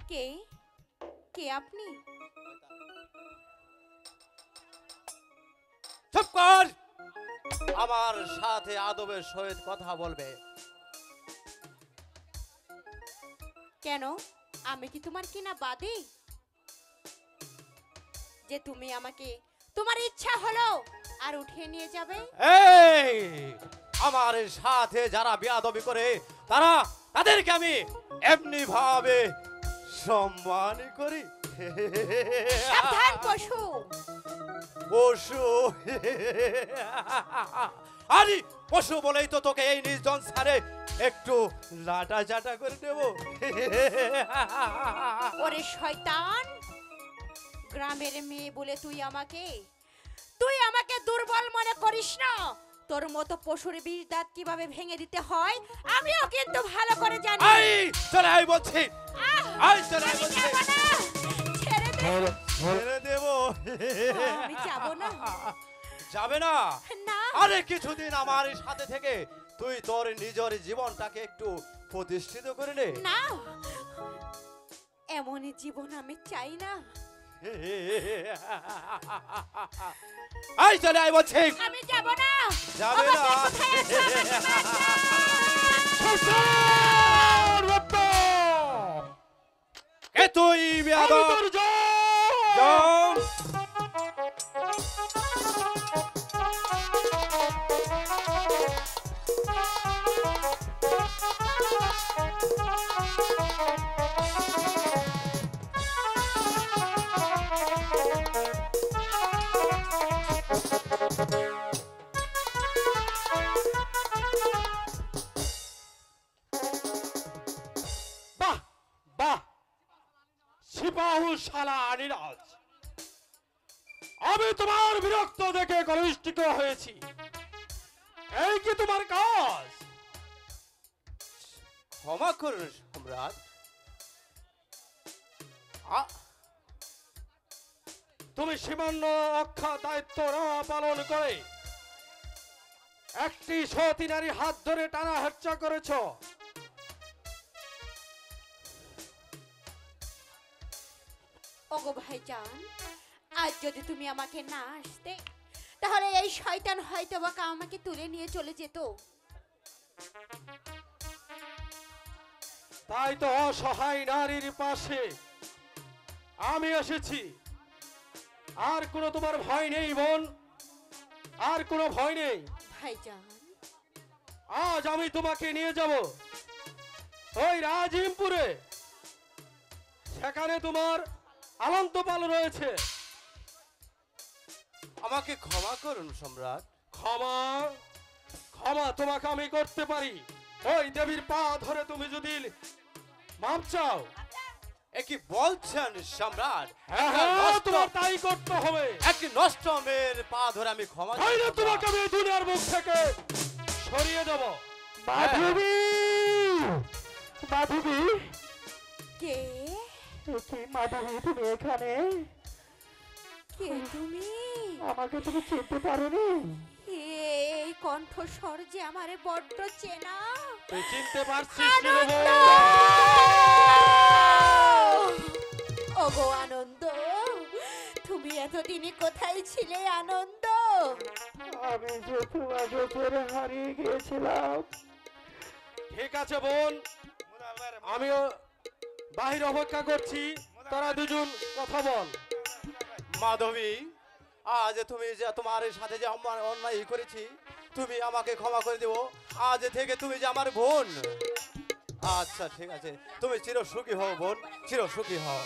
কে কে আপনি? চুপ কর, আমার সাথে আদবের সহিত কথা বলবে। কেন আমি কি তোমার কিনা বাদী যে তুমি আমাকে তোমার ইচ্ছা হলো আর উঠিয়ে নিয়ে যাবে? এই আমার সাথে যারা বেয়াদবি করে তাদেরকে আমি এমনি ভাবে সম্মান করি। সাবধান পশু! পশু? আরে পশু বলেই তো তোকে এই নির্জন ছাড়ে একটু লাটা চাটা করে দেব। ওরে শয়তান, গ্রামের মেয়ে বলে তুই আমাকে দুর্বল মনে করিস না। তোর মতো পশুর বিষ দাঁত কিভাবে ভেঙে দিতে হয় আমিও কিন্তু ভালো করে জানি। আই চলে আই বলছি, আই চলে আই বলছি। যাব না, ছেড়ে দে। ছেড়ে দেব? আমি যাব না। যাবে না? না। আরে কিছুদিন আমার সাথে থেকে তুই তোর নিজের জীবনটাকে একটু প্রতিষ্ঠিত করে নে। না, এমন জীবন আমি চাই না। আই চলে আই বলছি। আমি যাব না। যাবে না? কে তুই বেয়াদব? জম। বাহ বাহ, সিপাহু শালা আনিরাজ, আমি তোমার বিরক্ত দেখে কনিষ্ঠিত হয়েছি। এই কি তোমার কাজ? ক্ষমা করুন সম্রাট। তুমি সীমান্য অক্ষা দায়িত্ব না পালন করে একটি সতী নারী হাত ধরে টানা হেচ্ছা করেছ। ওগো ভাইজান, আজ যদি তুমি আমাকে না আসতে তাহলে এই শয়তান হয়তো বা আমাকে তুলে নিয়ে চলে যেত। তাই তো অসহায় নারীর পাশে আমি এসেছি। আর কোনো তোমার ভয় নেই বোন, আর কোনো ভয় নেই। ভাইজান, আজ আমি তোমাকে নিয়ে যাব ওই রাজিমপুরে। সেখানে তোমার আলন্তপাল রয়েছে। আমাকে ক্ষমা করুন সম্রাট। ক্ষমা ক্ষমা তোমাকে আমি করতে পারি। ওই দেবীর পা ধরে তুমি যদি মাপ চাও। এ কি বলছেন সম্রাট? হ্যাঁ হ্যাঁ, তোমার তাই করতে হবে। একটি নষ্ট মেয়ের পা ধরে আমি ক্ষমা চাই তাইলে সম্রাট। তোমাকে আমি এই দুনিয়ার মুখ থেকে সরিয়ে দেব। মাধবী, মাধবী, কে কি মাধবী তুমি এখানে? কে তুমি? আমাকে তুমি চিনতে পারোনি? এই কণ্ঠস্বর যে আমারে বড্ড চেনা। তুই চিনতে পারছিস কি রে বোন? ওগো আনন্দ, তুমি এতদিনে কোথায় ছিলে আনন্দ? আমি যে তোমাকে ছেড়ে হারিয়ে গিয়েছিলাম। ঠিক আছে বোন, আমিও বাহির অপেক্ষা করছি। তারা দুজন কথা বল। মাধবী, আজ তুমি যে তোমার সাথে যে অন্যায় করেছি তুমি আমাকে ক্ষমা করে দেবো। আজ থেকে তুমি যে আমার বোন। আচ্ছা ঠিক আছে, তুমি চির সুখী হও বোন, চির সুখী হও।